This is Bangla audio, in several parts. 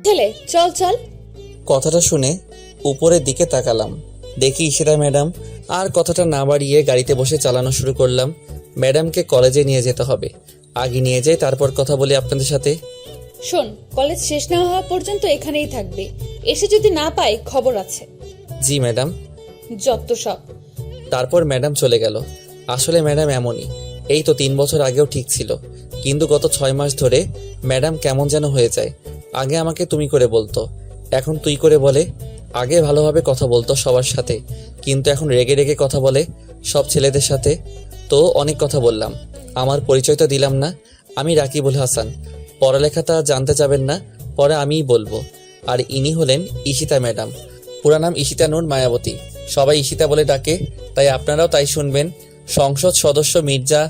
ছেলে চল চল। কথাটা শুনে উপরের দিকে তাকালাম, দেখি ইশিতা ম্যাডাম। আর কথাটা না বাড়িয়ে গাড়িতে বসে চালানো শুরু করলাম। ম্যাডামকে কলেজে নিয়ে যেতে হবে, আগে নিয়ে যাই তারপর কথা বলি আপনাদের সাথে। শোন, কলেজ শেষ না হওয়া পর্যন্ত এখানেই থাকবে, এসে যদি না পাই খবর আছে। জি ম্যাডাম। যত সব। তারপর ম্যাডাম চলে গেল। আসলে ম্যাডাম এমনই, এই তো 3 বছর আগেও ঠিক ছিল, কিন্তু গত 6 মাস ধরে ম্যাডাম কেমন যেন হয়ে যায়। আগে আমাকে তুমি করে বলতো, এখন তুই করে বলে। আগে ভালোভাবে কথা বলতো সবার সাথে, কিন্তু এখন রেগে রেগে কথা বলে সব ছেলেদের সাথে। তো অনেক কথা বললাম, আমার পরিচয় তো দিলাম না। আমি রাকিবুল হাসান, পড়ালেখাটা জানতে চাবেন না, পরে আমিই বলবো। আর ইনি হলেন ইশিতা ম্যাডাম, পুরা নাম ইশিতা নূর মায়াবতী, সবাই ইশিতা বলে ডাকে, তাই আপনারাও তাই শুনবেন। সংসদ সদস্য মির্জা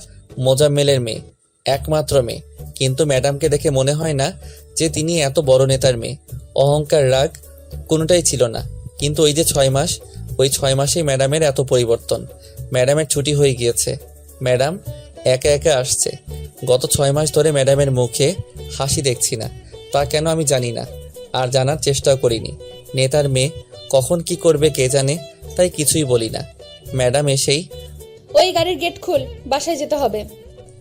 মোজাম্মেলের মেয়ে, একমাত্র মেয়ে। কিন্তু ম্যাডামকে দেখে মনে হয় না যে তিনি এত বড় নেতার মেয়ে। অহংকার, রাগ কোনোটাই ছিল না। কিন্তু ওই যে 6 মাস, ওই 6 মাসেই ম্যাডামের এত পরিবর্তন। ম্যাডামের ছুটি হয়ে গিয়েছে, ম্যাডাম একা একা আসছে। গত 6 মাস ধরে ম্যাডামের মুখে হাসি দেখছি না, তা কেন আমি জানি না, আর জানার চেষ্টাও করিনি। নেতার মেয়ে কখন কি করবে কে জানে, তাই কিছুই বলি না। ম্যাডাম এসেই, ওই গাড়ির গেট খুল, বাসায় যেতে হবে।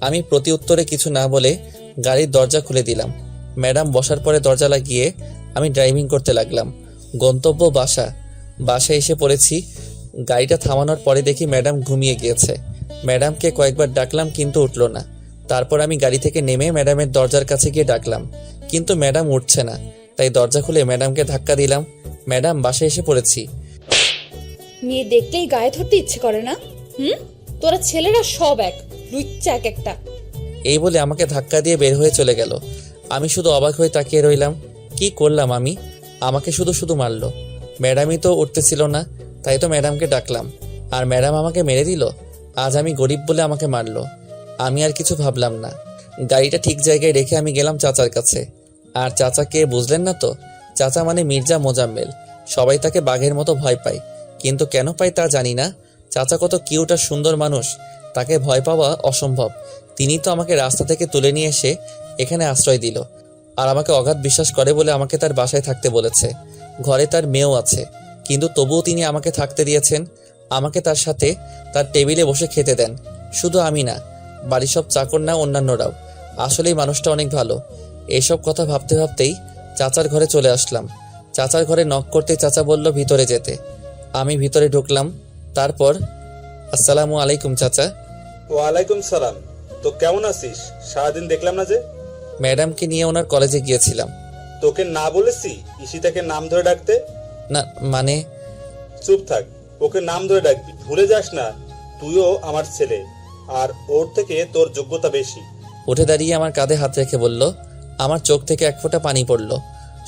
আমি প্রতি উত্তরে কিছু না বলে গাড়ির দরজা খুলে দিলাম। ম্যাডাম বসার পরে দরজা লাগিয়ে আমি ড্রাইভিং করতে লাগলাম। গন্তব্য বাসা। বাসায় এসে পড়েছি। গাড়িটা থামানোর পরে দেখি ম্যাডাম ঘুমিয়ে গিয়েছে। ম্যাডামকে কয়েকবার ডাকলাম কিন্তু উঠলো না। তারপর আমি গাড়ি থেকে নেমে ম্যাডামের দরজার কাছে গিয়ে ডাকলাম, কিন্তু ম্যাডাম উঠছে না। তাই দরজা খুলে ম্যাডামকে ধাক্কা দিলাম। ম্যাডাম, বাসায় এসে পড়েছি। মেয়ে দেখলেই গায়ে ধরতে ইচ্ছে করে না? তোরা ছেলেরা সব এক, লুচ্চা এক একটা। এই বলে আমাকে ধাক্কা দিয়ে বের হয়ে চলে গেল। আমি শুধু অবাক হয়ে তাকিয়ে রইলাম। কি করলাম আমি? আমাকে শুধু শুধু মারলো। ম্যাডামই তো উঠতেছিল না, তাই তো ম্যাডামকে ডাকলাম, আর ম্যাডাম আমাকে মেরে দিল। আজ আমি গরিব বলে আমাকে মারলো। আমি আর কিছু ভাবলাম না। গাড়িটা ঠিক জায়গায় রেখে আমি গেলাম চাচার কাছে। আর চাচা কে বুঝলেন না তো? চাচা মানে মির্জা মোজাম্মেল। সবাই তাকে বাঘের মতো ভয় পায়, কিন্তু কেন পায় তা জানি না। চাচা কত কিউট আর সুন্দর মানুষ, তাকে ভয় পাওয়া অসম্ভব। তিনি তো আমাকে রাস্তা থেকে তুলে নিয়ে এসে এখানে আশ্রয় দিল, আর আমাকে অগাধ বিশ্বাস করে বলে আমাকে তার বাসায় থাকতে বলেছে। ঘরে তার মেয়েও আছে, কিন্তু তবুও তিনি আমাকে থাকতে দিয়েছেন। আমাকে তার সাথে তার টেবিলে বসে খেতে দেন। শুধু আমি না, বাড়ির সব চাকর না, অন্যান্যরাও। আসলেই মানুষটা অনেক ভালো। এইসব কথা ভাবতে ভাবতেই চাচার ঘরে চলে আসলাম। চাচার ঘরে নক করতে চাচা বলল ভিতরে যেতে। আমি ভিতরে ঢুকলাম। তারপর, আসসালামু আলাইকুম চাচা। ওয়ালাইকুম সালাম। তো কেমন আছিস? সারাদিন দেখলাম না যে। ম্যাডামকে নিয়ে ওনার কলেজে গিয়েছিলাম। তোকে না বলেছি ঈশিতাকে নাম ধরে ডাকতে? না মানে? চুপ থাক, ওকে নাম ধরে ডাকবি, ভুলে যাস না তুইও আমার ছেলে, আর ওর থেকে তোর যোগ্যতা বেশি। উঠে দাঁড়িয়ে আমার কাঁধে হাত রেখে বলল। আমার চোখ থেকে এক ফোঁটা পানি পড়ল।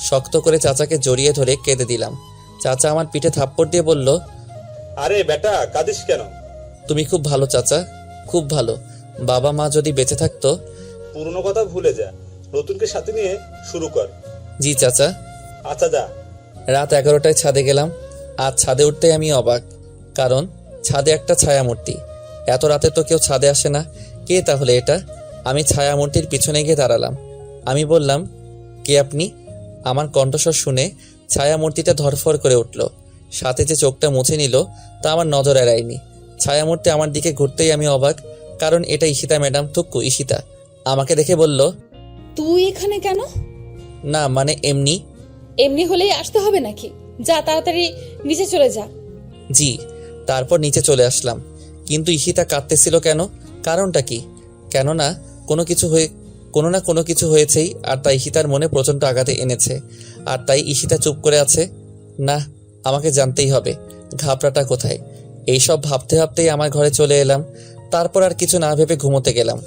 শক্ত করে চাচাকে জড়িয়ে ধরে কেঁদে দিলাম। চাচা আমার পিঠে থাপ্পড় দিয়ে বলল, আরে বেটা, কাঁদিস কেন? তুমি খুব ভালো চাচা, খুব ভালো। বাবা মা যদি বেঁচে থাকতো। পুরনো কথা ভুলে যা, নতুনকে সাথে নিয়ে শুরু কর। জি চাচা। আচ্ছা যা। রাত 11টায় ছাদে গেলাম। আজ ছাদে উঠতেই আমি অবাক, কারণ ছাদে একটা ছায়ামূর্তি। এত রাতে তো কেউ ছাদে আসে না। কে তাহলে এটা? আমি ছায়ামূর্তির পিছনে গিয়ে দাঁড়ালাম। আমি বললাম, কে আপনি? আমার কণ্ঠস্বর শুনে ছায়ামূর্তিটা ধরফর করে উঠল। সাথে যে চোখটা মুছে নিল তা আমার নজর এড়ায়নি। ছায়ামূর্তি আমার দিকে ঘুরতেই আমি অবাক, কারণ এটা ঈশিতা ম্যাডাম, থুক্কু ঈশিতা। আমাকে দেখে বলল, তুই এখানে কেন? না মানে এমনি। এমনি হলেই আসতে হবে নাকি? যা তাড়াতাড়ি নিচে চলে যা। জি। তারপর নিচে চলে আসলাম। কিন্তু ঈশিতা কাঁদতেছিল কেন? কারণটা কি? কেননা কোনো না কোনো কিছু হয়েছেই, আর তাই ঈশিতার মনে প্রচণ্ড আঘাতে এনেছে। আর তাই ঈশিতা চুপ করে আছে। না, আমাকে জানতেই হবে ঘাবড়াটা কোথায়। এইসব ভাবতে ভাবতেই আমার ঘরে চলে এলাম। তারপর আর কিছু না ভেবে ঘুমোতে গেলাম।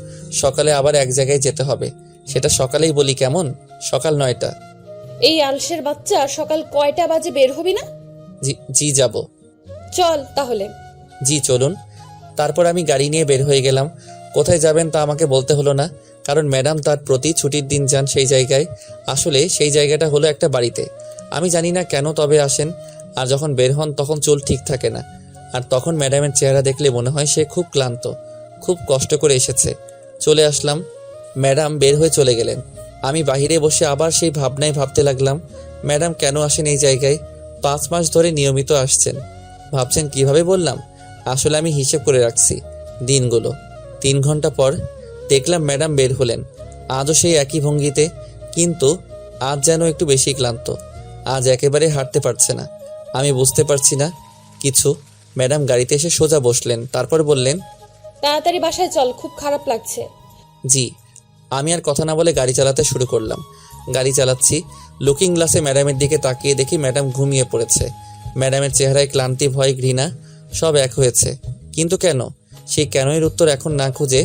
সকালে আবার এক জায়গায় যেতে হবে। সেটা সকালেই বলি কেমন? সকাল 9টা। এই আলসের বাচ্চা, সকাল কয়টা বাজে বের হবি না? জি যাব। চল তাহলে। জি চলুন। তারপর আমি গাড়ি নিয়ে বের হয়ে গেলাম। কোথায় যাবেন তা আমাকে বলতে হলো না, কারণ ম্যাডাম তার প্রতি ছুটির দিন যান সেই জায়গায়। আসলে সেই জায়গাটা হলো একটা বাড়িতে। আমি জানি না কেন তবে আসেন, আর যখন বের হন তখন চুল ঠিক থাকে না। আর তখন ম্যাডামের চেহারা দেখলে মনে হয় সে খুব ক্লান্ত, খুব কষ্ট করে এসেছে। চলে আসলাম। ম্যাডাম বের হয়ে চলে গেলেন। আমি বাহিরে বসে আবার সেই ভাবনায় ভাবতে লাগলাম, ম্যাডাম কেন আসেন এই জায়গায়? 5 মাস ধরে নিয়মিত আসছেন। ভাবছেন কিভাবে বললাম? আসলে আমি হিসেব করে রাখছি দিনগুলো। 3 ঘন্টা পর দেখলাম ম্যাডাম বের হলেন, আজও সেই একই ভঙ্গিতে, কিন্তু আজ যেন একটু বেশি ক্লান্ত। আজ একেবারে হাঁটতে পারছে না। আমি বুঝতে পারছি না কিছু। ম্যাডাম গাড়িতে এসে সোজা বসলেন, তারপর বললেন, তাড়াতাড়ি বাসায় চল, খুব খারাপ লাগছে। জি। আমি আর কথা না বলে গাড়ি চালাতে শুরু করলাম। গাড়ি চালাচ্ছি, লুকিং গ্লাসে ম্যাডামের দিকে তাকিয়ে দেখি ম্যাডাম ঘুমিয়ে পড়েছে। ম্যাডামের চেহারায় ক্লান্তি, ভয়, ঘৃণা সব এক হয়েছে। কিন্তু কেন? সেই কেনয়ের উত্তর এখন না খুঁজে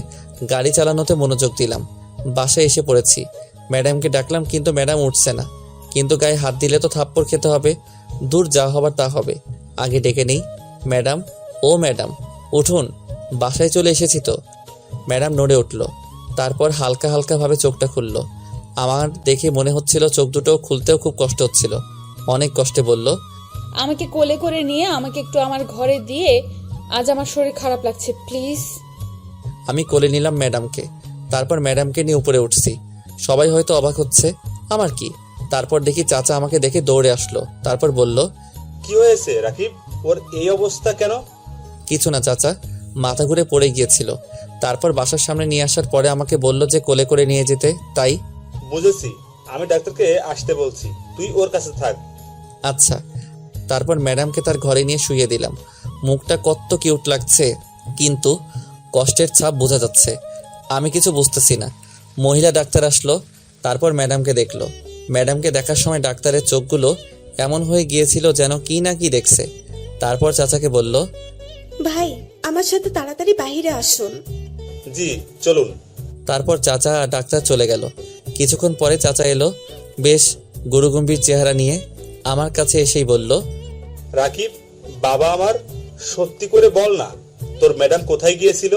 গাড়ি চালানোতে মনোযোগ দিলাম। বাসায় এসে পড়েছি, ম্যাডামকে ডাকলাম, কিন্তু ম্যাডাম উঠছে না। কিন্তু গায়ে হাত দিলে তো থাপ্পড় খেতে হবে। দূর, যা হবার তা হবে, আগে ডেকে নেই। ম্যাডাম, ও ম্যাডাম, উঠুন, বাসায় চলে এসেছি তো। ম্যাডাম নড়ে উঠল, তারপর হালকা হালকা ভাবে চোখটা খুলল। আমার দেখে মনে হচ্ছিল চোখ দুটো খুলতেও খুব কষ্ট হচ্ছিল। অনেক কষ্টে বলল, আমাকে কোলে করে নিয়ে আমাকে একটু আমার ঘরে দিয়ে, আজ আমার শরীর খারাপ লাগছে, প্লিজ। আমি কোলে নিলাম ম্যাডামকে। তারপর ম্যাডামকে নিয়ে উপরে উঠছি। সবাই হয়তো অবাক হচ্ছে, আমার কি। তারপর দেখি চাচা আমাকে দেখে দৌড়ে আসলো, তারপর বলল, কি হয়েছে রাকিব, ওর এই অবস্থা কেন? কিছু না চাচা, মাথা ঘুরে পড়ে গিয়েছিল। তারপর বাসার সামনে নিয়ে আসার পরে আমাকে বলল যে কোলে করে নিয়ে যেতে, তাই। বুঝেছি, আমি ডাক্তারকে আসতে বলছি, তুই ওর কাছে থাক। আচ্ছা। তারপর ম্যাডামকে তার ঘরে নিয়ে শুইয়ে দিলাম। মুখটা কত কিউট লাগছে, কিন্তু কষ্টের ছাপ বোঝা যাচ্ছে। আমি কিছু বুঝতেছি না। মহিলা ডাক্তার আসলো, তারপর ম্যাডামকে দেখলো। ম্যাডামকে দেখার সময় ডাক্তারের চোখগুলো এমন হয়ে গিয়েছিল যেন কি না কি দেখছে। তারপর চাচাকে বলল, ভাই, আমার সাথে তাড়াতাড়ি বাইরে আসুন। জি চলুন। তারপর চাচা আর ডাক্তার চলে গেল। কিছুক্ষণ পরে চাচা এলো, বেশ গুরুগম্ভীর চেহারা নিয়ে। আমার কাছে এসেই বলল, রাকিব বাবা আমার, সত্যি করে বল না, তোর ম্যাডাম কোথায় গিয়েছিল?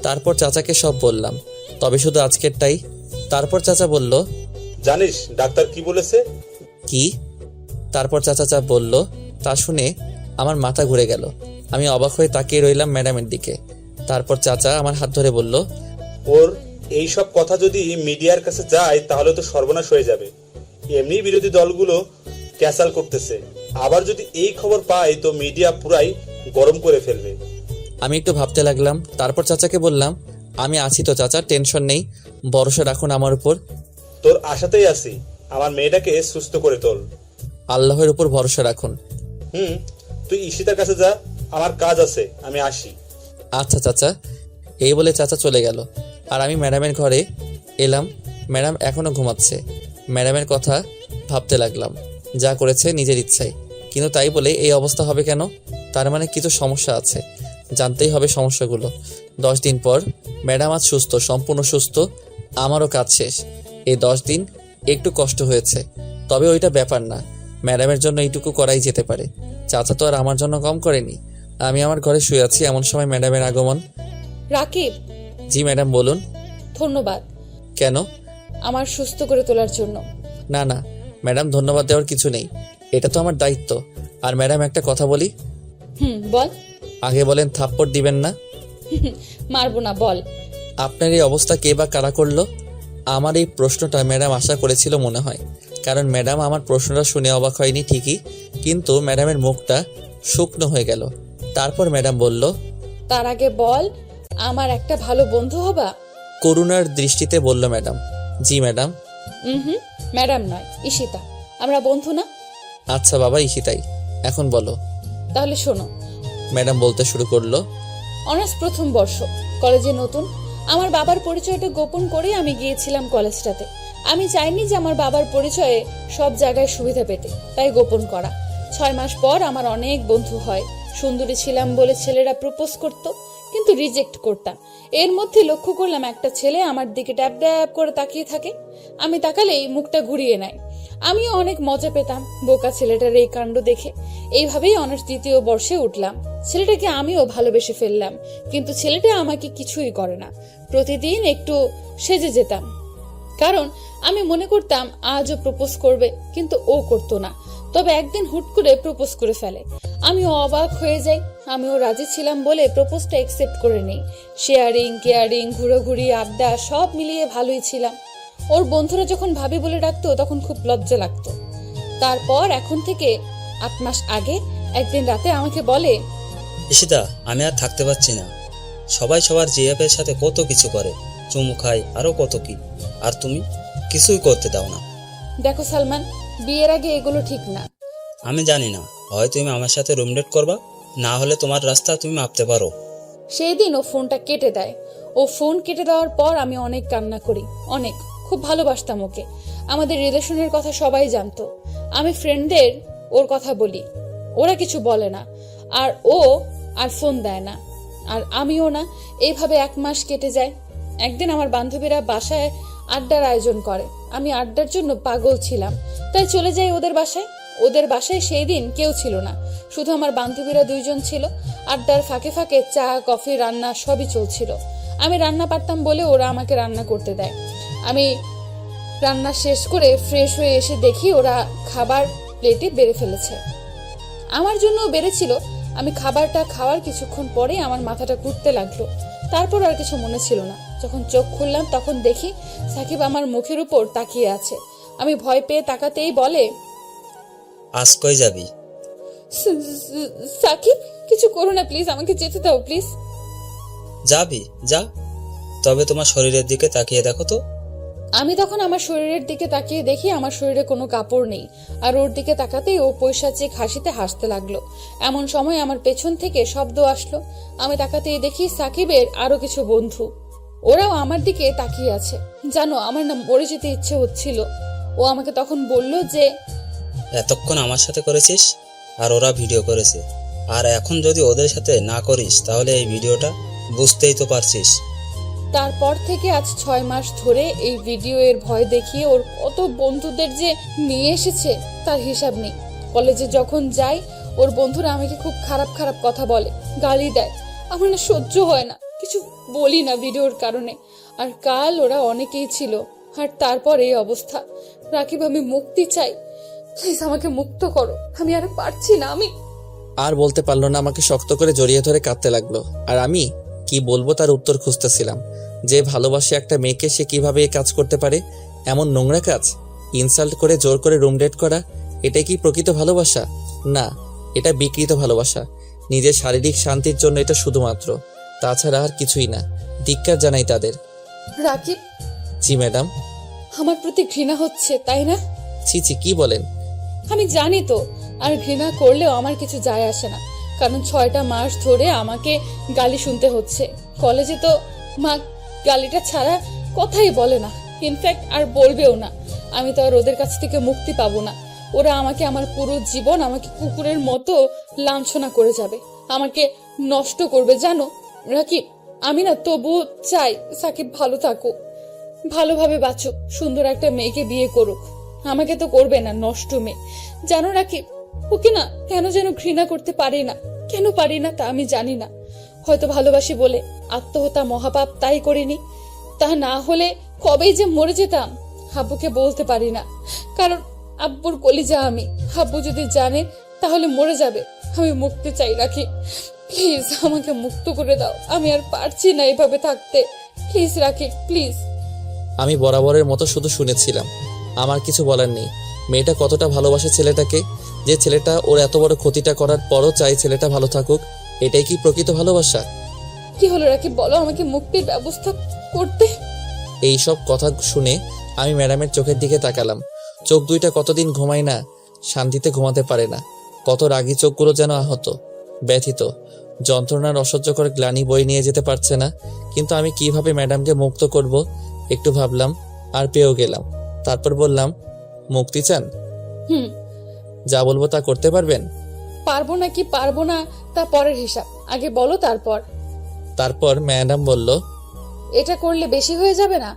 তারপর চাচাকে সব বললাম, তবে শুধু আজকেরটাই। তারপর চাচা বলল, জানিস ডাক্তার কি বলেছে? কি? তারপর চাচা বলল, তা শুনে আমার মাথা ঘুরে গেল। আমি অবাক হয়ে তাকিয়ে রইলাম ম্যাডামের দিকে। তারপর চাচা আমার হাত ধরে বলল, ওর এই সব কথা যদি মিডিয়ার কাছে যায় তাহলে তো সর্বনাশ হয়ে যাবে। এমনি বিরোধী দলগুলো ক্যাসাল করতেছে, আবার যদি এই খবর পায় তো মিডিয়া পুরাই গরম করে ফেলবে। আমি একটু ভাবতে লাগলাম। তারপর চাচাকে বললাম, আমি আছি তো চাচা, টেনশন নেই, ভরসা রাখুন আমার উপর। তোর আশাতেই আছি, আমার মেয়েটাকে সুস্থ করে তোল। আল্লাহর উপর ভরসা রাখুন। তুই ঈশিতার কাছে যা, আমার কাজ আছে, আমি আসি। আচ্ছা চাচা। এই বলে চাচা চলে গেল। আর আমি ম্যাডামের ঘরে এলাম। ম্যাডাম এখনো ঘুমাচ্ছে। ম্যাডামের কথা ভাবতে লাগলাম, যা করেছে নিজের ইচ্ছায়, কিন্তু তাই বলে এই অবস্থা হবে কেন? তার মানে কিছু সমস্যা আছে, জানতেই হবে সমস্যাগুলো। 10 দিন পর ম্যাডাম আজ সুস্থ, সম্পূর্ণ সুস্থ। আমারও কাজ শেষ। এই 10 দিন একটু কষ্ট হয়েছে, তবে ওইটা ব্যাপার না। ম্যাডামের জন্য এইটুকু করাই যেতে পারে। চাচা তো আর আমার জন্য কম করেনি। আমি আমার ঘরে শুয়ে আছি, এমন সময় ম্যাডামের আগমন। রাকিব, জি ম্যাডাম বলুন। ধন্যবাদ কেন? আমার সুস্থ করে তোলার জন্য। না না ম্যাডাম, ধন্যবাদ দেওয়ার কিছু নেই, এটা তো আমার দায়িত্ব। আর ম্যাডাম একটা কথা বলি। বল। আগে বলেন থাপ্পড় দিবেন না। মারবো না, বল। আপনার এই অবস্থা কে বা কারা করলো? আমার এই প্রশ্নটা ম্যাডাম আশা করেছিল মনে হয়, কারণ ম্যাডাম আমার প্রশ্নটা শুনে অবাক হয়নি ঠিকই, কিন্তু ম্যাডামের মুখটা শুকনো হয়ে গেল। তারপর ম্যাডাম বলল, তার আগে বল, আমার একটা ভালো বন্ধু হবা? করুণার দৃষ্টিতে বলল ম্যাডাম। জি ম্যাডাম। ম্যাডাম নয়, ঈশিতা, আমরা বন্ধু না? আচ্ছা বাবা, ইশিতাই, এখন বলো। তাহলে শোনো। ম্যাডাম বলতে শুরু করলো, অনার্স প্রথম বর্ষ, কলেজে নতুন। আমার বাবার পরিচয়টা গোপন করে আমি গিয়েছিলাম কলেজটাতে। আমি চাইনি যে আমার বাবার পরিচয়ে সব জায়গায় সুবিধা পেতে, তাই গোপন করা। 6 মাস পর আমার অনেক বন্ধু হয়। সুন্দরী ছিলাম বলে ছেলেরা প্রপোজ করত, কিন্তু রিজেক্ট করতাম। এর মধ্যে লক্ষ্য করলাম একটা ছেলে আমার দিকে ড্যাব ড্যাব করে তাকিয়ে থাকে। আমি তাকালেই মুখটা ঘুরিয়ে নেয়। আমিও অনেক মজা পেতাম বোকা ছেলেটার এই কাণ্ড দেখে। এইভাবেই অনার্স দ্বিতীয় বর্ষে উঠলাম। ছেলেটাকে আমিও ভালোবেসে ফেললাম, কিন্তু ছেলেটা আমাকে কিছুই করে না। প্রতিদিন একটু সেজে যেতাম, কারণ আমি মনে করতাম আজও প্রপোজ করবে, কিন্তু ও করতো না। তবে একদিন হুট করে প্রপোজ করে ফেলে। আমিও অবাক হয়ে যাই। আমিও রাজি ছিলাম বলে প্রপোজটা অ্যাকসেপ্ট করে নেই। শেয়ারিং, কেয়ারিং, ঘুরোঘুরি, আড্ডা সব মিলিয়ে ভালোই ছিলাম। ও ওর বন্ধুরা যখন ভাবি বলে ডাকতো তখন খুব লজ্জা লাগতো। তারপর এখন থেকে 8 মাস আগে একদিন রাতে আমাকে বলে, ঈশিতা, আমি আর থাকতে পারছি না। সবাই সবার জিএফের সাথে কত কিছু করে, চুমু খায়, আরো কত কি, আর তুমি কিছুই করতে দাও না। দেখো সালমান, বিয়ের আগে এগুলো ঠিক না। আমি জানি না, হয় তুমি আমার সাথে রুম ডেট করবা, না হলে তোমার রাস্তা তুমি মাপতে পারো। সেই দিন ও ফোনটা কেটে দেয়। ও ফোন কেটে দেওয়ার পর আমি অনেক কান্না করি, অনেক, খুব ভালোবাসতাম ওকে। আমাদের রিলেশনের কথা সবাই জানতো। আমি ফ্রেন্ডদের ওর কথা বলি, ওরা কিছু বলে না, আর ও আর ফোন দেয় না, আর আমিও না। এইভাবে 1 মাস কেটে যায়। একদিন আমার বান্ধবীরা বাসায় আড্ডার আয়োজন করে। আমি আড্ডার জন্য পাগল ছিলাম, তাই চলে যাই ওদের বাসায়। ওদের বাসায় সেই দিন কেউ ছিল না, শুধু আমার বান্ধবীরা 2 জন ছিল। আড্ডার ফাঁকে ফাঁকে চা, কফি, রান্না সবই চলছিল। আমি রান্না পারতাম বলে ওরা আমাকে রান্না করতে দেয়। আমি রান্না শেষ করে ফ্রেশ হয়ে এসে দেখি ওরা খাবার প্লেটে বেড়ে ফেলেছে। আমার জন্যও বেড়েছিল। আমি খাবারটা খাওয়ার কিছুক্ষণ পরেই আমার মাথাটা ঘুরতে লাগলো। তারপর আর কিছু মনে ছিল না। যখন চোখ খুললাম তখন দেখি সাকিব আমার মুখের উপর তাকিয়ে আছে। আমি ভয় পেয়ে তাকাতেই বলে, আজ কই যাবি? সাকিব, কিছু করো না প্লিজ, আমাকে যেতে দাও প্লিজ। যাবি, যা, তবে তোমার শরীরের দিকে তাকিয়ে দেখো তো। আমি তখন আমার শরীরের দিকে তাকিয়ে দেখি আমার শরীরে কোনো কাপড় নেই, আর ওর দিকে তাকাতেই ও পৈশাচিক হাসিতে হাসতে লাগলো। এমন সময় আমার পেছন থেকে শব্দ আসলো। আমি তাকাতেই দেখি সাকিবের আরো কিছু বন্ধু, ওরাও আমার দিকে তাকিয়ে আছে। জানো, আমার না মরে যেতে ইচ্ছে হচ্ছিল। ও আমাকে তখন বলল যে, এতক্ষণ আমার সাথে করেছিস, আর ওরা ভিডিও করেছে, আর এখন যদি ওদের সাথে না করিস তাহলে এই ভিডিওটা বুঝতেই তো পারছিস। তারপর থেকে আজ 6 মাস ধরে এই ভিডিও এর ভয় দেখিয়ে ওর কত বন্ধুদের যে নিয়ে এসেছে তার হিসাব নেই। কলেজে যখন যাই ওর বন্ধুরা আমাকে খুব খারাপ খারাপ কথা বলে, গালি দেয়। আমার না সহ্য হয় না, কিছু বলি না ভিডিওর কারণে। আর কাল ওরা অনেকেই ছিল, আর তারপর এই অবস্থা। রাকিব, আমি মুক্তি চাই, প্লিজ আমাকে মুক্ত করো, আমি আর পারছি না। আমি আর বলতে পারলো না, আমাকে শক্ত করে জড়িয়ে ধরে কাঁদতে লাগলো। আর আমি কি বলবো তার উত্তর খুঁজতেছিলাম। যে ভালোবাসে একটা মেয়েকে সে কিভাবে এই কাজ করতে পারে, এমন নোংরা কাজ, ইনসাল্ট করে জোর করে রুম ডেট করা, এটাই কি প্রকৃত ভালোবাসা? না, এটা বিকৃত ভালোবাসা। নিজের শারীরিক শান্তির জন্য এটা শুধুমাত্র, তাছাড়া আর কিছুই না। ধিক্কার জানাই তাদের। রাকিব, জি ম্যাডাম। আমার প্রতি ঘৃণা হচ্ছে, তাই না? ছি ছি, কি বলেন? আমি জানি তো, আর ঘৃণা করলেও আমার কিছু যায় আসে না, কারণ 6টা মাস ধরে আমাকে গালি শুনতে হচ্ছে। কলেজে তো মা গালিটা ছাড়া কথাই বলে না, ইনফ্যাক্ট আর বলবেও না। আমি তো আর ওদের কাছ থেকে মুক্তি পাবো না। ওরা আমাকে আমার পুরো জীবন আমাকে কুকুরের মতো লাঞ্ছনা করে যাবে, আমাকে নষ্ট করবে। জানো রাকিব, আমি না তবু চাই সাকিব ভালো থাকুক, ভালোভাবে বাঁচুক, সুন্দর একটা মেয়েকে বিয়ে করুক। আমাকে তো করবে না, নষ্ট মেয়ে। জানো রাকিব, ওকে না কেন যেন ঘৃণা করতে পারি না। কেন পারি না তা আমি জানি না। হয়তো ভালোবাসি বলে। আত্মহত্যা মহাপাপ, তাই করিনি। তা না হলে কবেই যে মরে যেতাম। আব্বুকে বলতে পারি না, কারণ আব্বুর কলিজা আমি। আব্বু যদি জানে তাহলে মরে যাবে। আমি মুক্তি চাই রাকিব, প্লিজ আমাকে মুক্ত করে দাও। আমি আর পারছি না এভাবে থাকতে। Please Rakib, please. আমি বরাবরের মতো শুধু শুনেছিলাম, আমার কিছু বলার নেই। মেয়েটা কতটা ভালোবাসে ছেলেটাকে, যে ছেলেটা ওর এত বড় ক্ষতিটা করার পরও চাই ছেলেটা ভালো থাকুক। এটাই কি প্রকৃত ভালোবাসা? কি হলো রাকিব, বলো, আমাকে মুক্তির ব্যবস্থা করতে। এই সব কথা শুনে আমি ম্যাডামের চোখের দিকে তাকালাম। চোখ দুইটা কতদিন ঘুমায় না, শান্তিতে ঘুমাতে পারে না। কত রাগী চোখগুলো যেন আহত, ব্যথিত, যন্ত্রণার অসহ্যকর গ্লানি বয়ে নিয়ে যেতে পারছে না। কিন্তু আমি কিভাবে ম্যাডামকে মুক্ত করব একটু ভাবলাম, আর পেয়েও গেলাম। তারপর বললাম, মুক্তি চান? হুম। যা বলবো তা করতে পারবেন? পারবো নাকি পারবো না তা পরের হিসাব, আগে বলো তারপর। তারপর ম্যাডাম বলল, এটা করলে বেশি হয়ে যাবে না?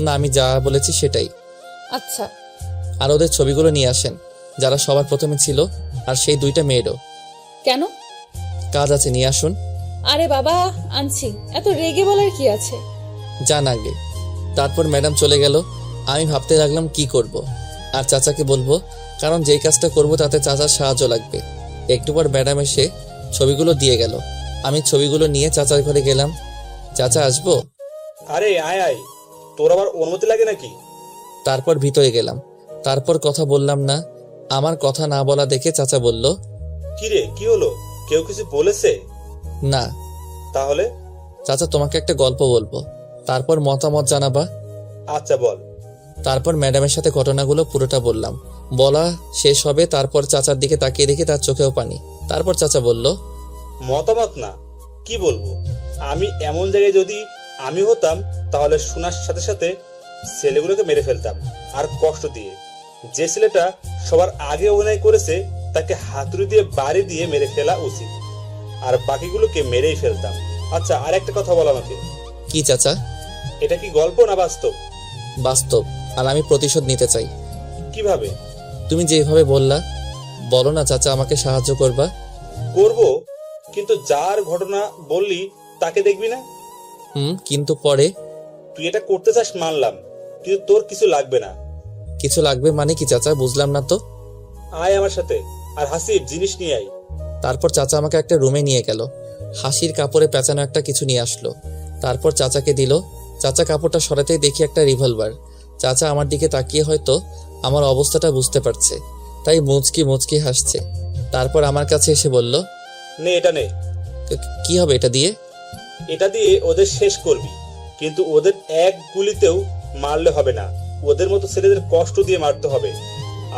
না, আমি যা বলেছি সেটাই। আচ্ছা। আর ওদের ছবিগুলো নিয়ে আসেন, যারা সবার প্রথমে ছিল, আর সেই 2টা মেয়েরও। কেন? কাজ আছে, নিয়ে আসুন। আরে বাবা, আনছি, এত রেগে বলার কি আছে? যান আগে। তারপর ম্যাডাম চলে গেল। আমি ভাবতে লাগলাম কি করব, আর চাচাকে বলবো, কারণ যেই কাজটা করব তাতে চাচার সাহায্য লাগবে। একটু পর ম্যাডাম এসে ছবিগুলো দিয়ে গেল। আমি ছবিগুলো নিয়ে চাচার ঘরে গেলাম। চাচা, আসবো? আরে আয় আয়, তোর আবার অনুমতি লাগে নাকি? তারপর ভিতরে গেলাম। তারপর কথা বললাম না। আমার কথা না বলা দেখে চাচা বলল, কিরে কি হলো, কেউ কিছু বলেছে? না তাহলে? চাচা, তোমাকে একটা গল্প বলবো, তারপর মতামত জানাবা। আচ্ছা বল। তারপর ম্যাডামের সাথে ঘটনাগুলো পুরোটা বললাম। বলা শেষ হবে, তারপর চাচার দিকে তাকিয়ে দেখি তার চোখেও পানি। তারপর চাচা বলল, মতামত না, কি বলবো? আমি এমন জায়গায় যদি আমি হতাম তাহলে শোনার সাথে সাথে ছেলেগুলোকে মেরে ফেলতাম, আর কষ্ট দিয়ে। যে ছেলেটা সবার আগে অভিনয় করেছে তাকে হাতুড়ি দিয়ে বাড়ি দিয়ে মেরে ফেলা উচিত, আর বাকিগুলোকে মেরেই ফেলতাম। আচ্ছা, আর একটা কথা বল আমাকে। কি চাচা? এটা কি গল্প না বাস্তব? বাস্তব, আর আমি প্রতিশোধ নিতে চাই। কিভাবে? তুমি যেভাবে বললা। বলো না চাচা, আমাকে সাহায্য করবা। করব, কিন্তু যার ঘটনা বললি তাকে দেখবি না। কিন্তু পরে? তুই এটা করতে চাস মানলাম, কিন্তু তোর কিছু লাগবে না। কিছু লাগবে মানে কি চাচা? বুঝলাম না তো। আয় আমার সাথে, আর হাসিব জিনিস নিয়ে আয়। তারপর চাচা আমাকে একটা রুমে নিয়ে গেল। হাসির কাপড়ে পেঁচানো একটা কিছু নিয়ে আসলো। তারপর চাচাকে দিল। চাচা কাপড়টা সরাতেই দেখি একটা রিভলভার। চাচা আমার দিকে তাকিয়ে হয়তো আমার অবস্থাটা বুঝতে পারছে, তাই মুচকি মুচকি হাসছে। তারপর আমার কাছে এসে বলল, নে এটা নে। কি হবে এটা দিয়ে? এটা দিয়ে ওদের শেষ করবি, কিন্তু ওদের এক গুলিতেও মারলে হবে না। ওদের মতো ছেলেদের কষ্ট দিয়ে মারতে হবে,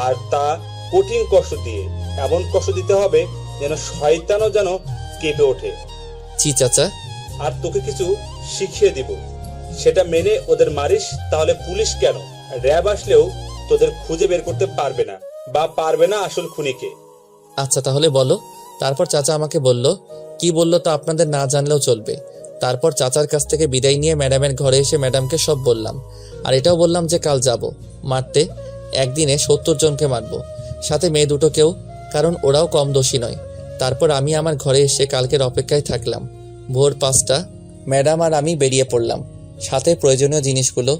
আর তা কঠিন কষ্ট দিয়ে। এমন কষ্ট দিতে হবে যেন শয়তানও যেন কেঁপে ওঠে। জি চাচা। আর তোকে কিছু শিখিয়ে দিব, সেটা মেনে ওদের মারিস, তাহলে পুলিশ কেন, র্যাব আসলেও তোদের খুঁজে বের করতে পারবে না, বা পারবে না আসল খুনিকে। আচ্ছা তাহলে বলো। তারপর চাচা আমাকে বলল, কি বললো তা আপনাদের না জানলেও চলবে। তারপর চাচার কাছ থেকে বিদায় নিয়ে ম্যাডামের ঘরে এসে ম্যাডামকে সব বললাম। আর এটাও বললাম যে কাল যাব মারতে, একদিনে 70 জনকে মারবো, সাথে মেয়ে দুটোকেও, কারণ ওরাও কম দোষী নয়। তারপর আমি আমার ঘরে এসে কালকের অপেক্ষায় থাকলাম। ভোর 5টা ম্যাডাম আর আমি বেরিয়ে পড়লাম, সাথে প্রয়োজনীয় জিনিসগুলো।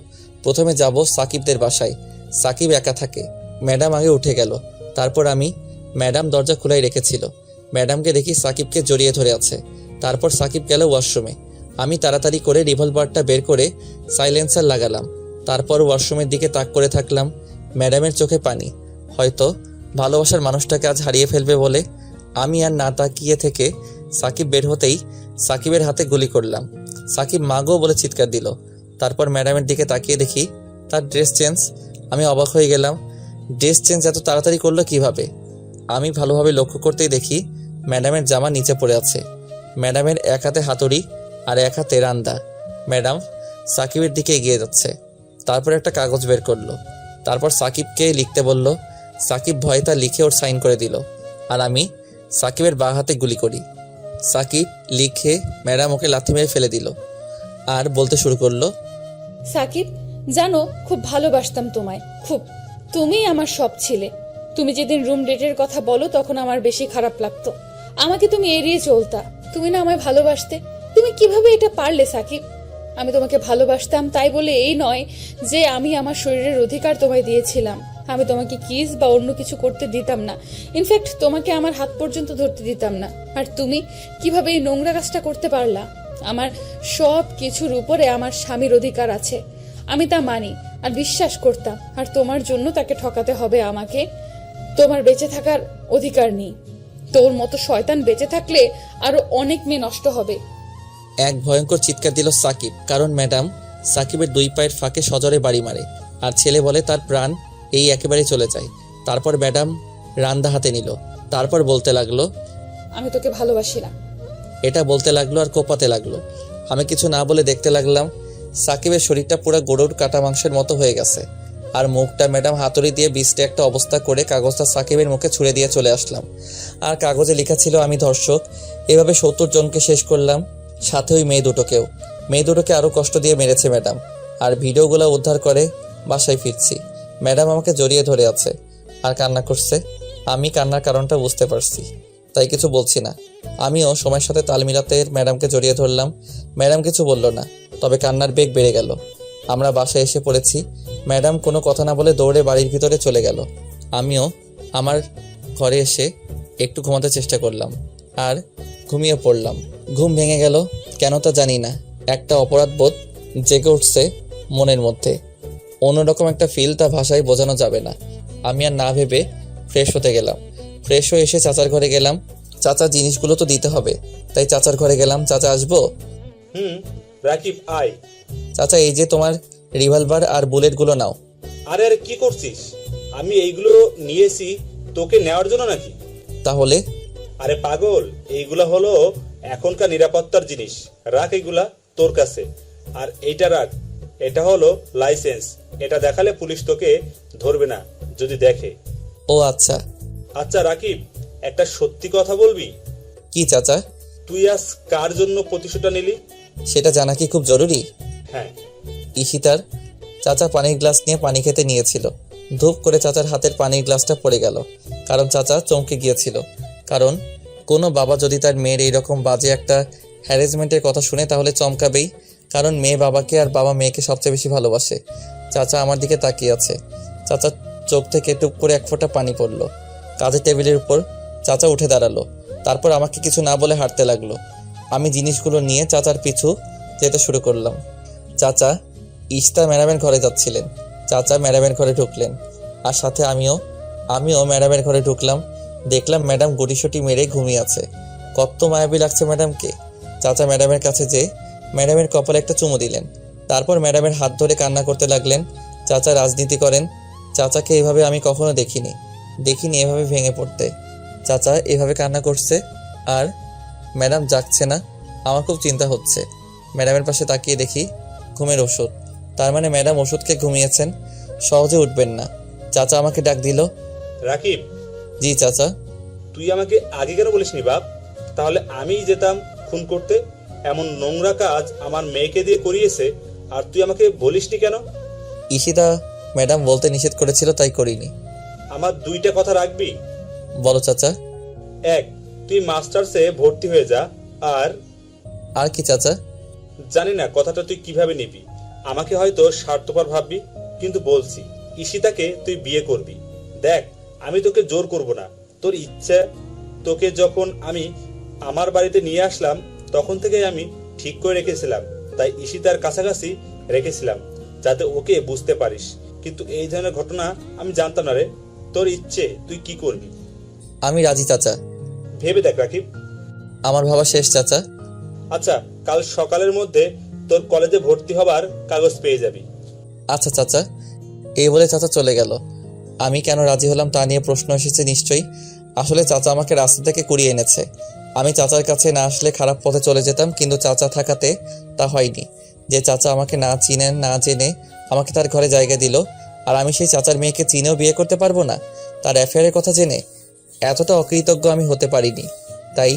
প্রথমে যাব সাকিবদের বাসায়। সাকিব একা থাকে। ম্যাডাম আগে উঠে গেল। তারপর আমি। ম্যাডাম দরজা খোলাই রেখেছিল। ম্যাডামকে দেখি সাকিবকে জড়িয়ে ধরে আছে। তারপর সাকিব গেল ওয়াশরুমে। আমি তাড়াতাড়ি করে রিভলভারটা বের করে সাইলেন্সার লাগালাম। তারপর ওয়াশরুমের দিকে তাক করে থাকলাম। ম্যাডামের চোখে পানি, হয়তো ভালোবাসার মানুষটাকে আজ হারিয়ে ফেলবে বলে। আমি আর না তাকিয়ে থেকে সাকিব বের হতেই সাকিবের হাতে গুলি করলাম। সাকিব মাগো বলে চিৎকার দিল। তারপর ম্যাডামের দিকে তাকিয়ে দেখি তার ড্রেস চেঞ্জ। আমি অবাক হয়ে গেলাম, ড্রেস চেঞ্জ এত তাড়াতাড়ি করলো কিভাবে? আমি ভালোভাবে লক্ষ্য করতেই দেখি ম্যাডামের জামা নিচে পড়ে আছে। ম্যাডামের এক হাতে হাতুড়ি আর এক হাতে রান্দা। ম্যাডাম সাকিবের দিকে এগিয়ে যাচ্ছে। তারপর একটা কাগজ বের করলো। তারপর সাকিবকে লিখতে বলল। সাকিব ভয়ে তা লিখে ওর সাইন করে দিল, আর আমি সাকিবের বাঁ হাতে গুলি করি। সাকিব লিখে ম্যাডাম ওকে লাথি মেরে ফেলে দিল আর বলতে শুরু করলো, সাকিব, জানো খুব ভালোবাসতাম তোমায়, খুব। তুমি আমার সব ছিলে। তুমি যেদিন রুম ডেটের কথা বলো তখন আমার বেশি খারাপ লাগতো। আমাকে তুমি এড়িয়ে চলতা। তুমি না আমায় ভালোবাসতে। তুমি কিভাবে এটা পারলে সাকিব? আমি তোমাকে ভালোবাসতাম তাই বলে এই নয় যে আমি আমার শরীরের অধিকার তোমায় দিয়েছিলাম। আমি তোমাকে কিস বা অন্য কিছু করতে দিতাম না। ইনফ্যাক্ট তোমাকে আমার হাত পর্যন্ত ধরতে দিতাম না। আর তুমি কিভাবে এই নোংরা কাজটা করতে পারলা? আমার সব কিছুর উপরে আমার স্বামীর অধিকার আছে, আমি তা মানি আর বিশ্বাস করতাম। আর তোমার জন্য তাকে ঠকাতে হবে আমাকে? তোমার বেঁচে থাকার অধিকার নেই। তোর মতো শয়তান বেঁচে থাকলে আরো অনেক মেয়ে নষ্ট হবে। এক ভয়ঙ্কর চিৎকার দিল সাকিব, কারণ ম্যাডাম সাকিবের 2 পায়ের ফাঁকে সজোরে বাড়ি মারে আর ছেলে বলে তার প্রাণ এই একেবারে চলে যায়। তারপর ম্যাডাম রান্দা হাতে নিল। তারপর বলতে লাগলো, আমি তোকে ভালোবাসি না। এটা বলতে লাগলো আর কোপাতে লাগলো। আমি কিছু না বলে দেখতে লাগলাম। সাকিবের শরীরটা পুরো গরুর কাটা মাংসের মতো হয়ে গেছে, আর মুখটা ম্যাডাম হাতুড়ি দিয়ে বিস্টে একটা অবস্থা করে কাগজটা সাকিবের মুখে ছুঁড়ে দিয়ে চলে আসলাম। আর কাগজে লেখা ছিল আমি ধর্ষক। এভাবে 70 জনকে শেষ করলাম, সাথে ওই মেয়ে দুটোকেও। মেয়ে দুটোকে আরও কষ্ট দিয়ে মেরেছে ম্যাডাম। আর ভিডিওগুলো উদ্ধার করে বাসায় ফিরছি। ম্যাডাম আমাকে জড়িয়ে ধরে আছে আর কান্না করছে। আমি কান্নার কারণটা বুঝতে পারছি, তাই কিছু বলছি না। আমিও সময়ের সাথে তাল মিলাতে ম্যাডামকে জড়িয়ে ধরলাম। ম্যাডাম কিছু বলল না, তবে কান্নার বেগ বেড়ে গেল। আমরা বাসায় এসে পড়েছি। ম্যাডাম কোনো কথা না বলে দৌড়ে বাড়ির ভিতরে চলে গেল। আমিও আমার ঘরে এসে একটু ঘুমাতে চেষ্টা করলাম আর ঘুমিয়ে পড়লাম। ঘুম ভেঙে গেল কেন তা জানি না। একটা অপরাধবোধ জেগে উঠছে মনের মধ্যে। অন্যরকম একটা ফিল, তা ভাষায় বোঝানো যাবে না। আমি আর না ভেবে ফ্রেশ হতে গেলাম। ফ্রেশ হয়ে এসে চাচার ঘরে গেলাম। চাচার জিনিসগুলো তো দিতে হবে, তাই চাচার ঘরে গেলাম। চাচা আসবো? রাকিব আয়। চাচা, এই যে তোমার রিভলভার আর বুলেটগুলো নাও। আরে আরে কি করছিস? আমি এইগুলো নিয়েছি তোকে নেওয়ার জন্য নাকি? তাহলে? আরে পাগল, এইগুলা হলো এখনকার নিরাপত্তার জিনিস। রাখ এগুলা তোর কাছে। আর এইটা রাখ, এটা হলো লাইসেন্স। এটা দেখালে পুলিশ তোকে ধরবে না যদি দেখে। ও আচ্ছা। আচ্ছা রাকিব, একটা সত্যি কথা বলবি? কি চাচা? তুই আজ কার জন্য প্রতিশোধটা নিলি? সেটা জানা কি খুব জরুরি? হ্যাঁ। ঈশিতার। চাচা পানির গ্লাস নিয়ে পানি খেতে নিয়েছিল। ধূপ করে চাচার হাতের পানির গ্লাসটা পড়ে গেল। কারণ চাচা চমকে গিয়েছিল। কারণ কোনো বাবা যদি তার মেয়ের এইরকম বাজে একটা হ্যারাসমেন্টের কথা শুনে তাহলে চমকাবেই। কারণ মেয়ে বাবাকে আর বাবা মেয়েকে সবচেয়ে বেশি ভালোবাসে। চাচা আমার দিকে তাকিয়ে আছে। চাচার চোখ থেকে টুপ করে এক ফোঁটা পানি পড়লো। কাঁধের টেবিলের উপর চাচা উঠে দাঁড়ালো। তারপর আমাকে কিছু না বলে হাঁটতে লাগলো। আমি জিনিসগুলো নিয়ে চাচার পিছু যেতে শুরু করলাম। চাচা ইশতা ম্যাডামের ঘরে যাচ্ছিলেন। চাচা ম্যাডামের ঘরে ঢুকলেন, আর সাথে আমিও ম্যাডামের ঘরে ঢুকলাম। দেখলাম ম্যাডাম গুটিসুটি মেরে ঘুমিয়ে আছে। কত মায়াবী লাগছে ম্যাডামকে। চাচা ম্যাডামের কাছে যেয়ে ম্যাডামের কপালে একটা চুমু দিলেন। তারপর ম্যাডামের হাত ধরে কান্না করতে লাগলেন। চাচা রাজনীতি করেন। চাচাকে এভাবে আমি কখনো দেখিনি এভাবে ভেঙে পড়তে। চাচা এভাবে কান্না করছে আর ম্যাডাম জাগছে না। আমার খুব চিন্তা হচ্ছে। ম্যাডামের পাশে তাকিয়ে দেখি ঘুমের ওষুধ। তার মানে ম্যাডাম ওষুধকে ঘুমিয়েছেন, সহজে উঠবেন না। চাচা আমাকে ডাক দিল। রাকিব, জি চাচা। তুই আমাকে আগে কেন বলিসনি বাপ? তাহলে আমিই যেতাম খুন করতে। এমন নোংরা কাজ আমার মেয়েকে দিয়ে করিয়েছে, আর তুই আমাকে বলিসনি কেন? ঈশিতা ম্যাডাম বলতে নিষেধ করেছিল, তাই করিনি। আমার দুইটা কথা রাখবি। বলো চাচা। এক, তুই মাস্টার্সে ভর্তি হয়ে যা। আর কি চাচা? জানি না কথাটা তুই কিভাবে নিবি। আমাকে হয়তো স্বার্থপর ভাববি, কিন্তু বলছি ঈশিতাকে তুই বিয়ে করবি। দেখ, আমি তোকে জোর করব না, তোর ইচ্ছা। তোকে যখন আমি আমার বাড়িতে নিয়ে আসলাম তখন থেকে আমি ঠিক করে রেখেছিলাম, তাই ঈশিতার কাছাকাছি রেখেছিলাম যাতে ওকে বুঝতে পারিস। কিন্তু এই ধরনের ঘটনা আমি জানতাম না রে। তোর ইচ্ছে, তুই কি করবি? আমি রাজি চাচা। ভেবে দেখ রাকিব। আমার ভাবা শেষ চাচা। আচ্ছা, কাল সকালের মধ্যে তোর কলেজে ভর্তি হবার কাগজ পেয়ে যাবি। আচ্ছা চাচা। এই বলে চাচা চলে গেল। আমি কেন রাজি হলাম তা নিয়ে প্রশ্ন এসেছে নিশ্চয়ই। আসলে চাচা আমাকে রাস্তা থেকে কুড়িয়ে এনেছে। আমি চাচার কাছে না আসলে খারাপ পথে চলে যেতাম, কিন্তু চাচা থাকাতে তা হয়নি। যে চাচা আমাকে না চিনেন না জেনে আমাকে তার ঘরে জায়গা দিল, আর আমি সেই চাচার মেয়েকে চিনেও বিয়ে করতে পারবো না তার অ্যাফেয়ারের কথা জেনে। এতটা অকৃতজ্ঞ আমি হতে পারিনি, তাই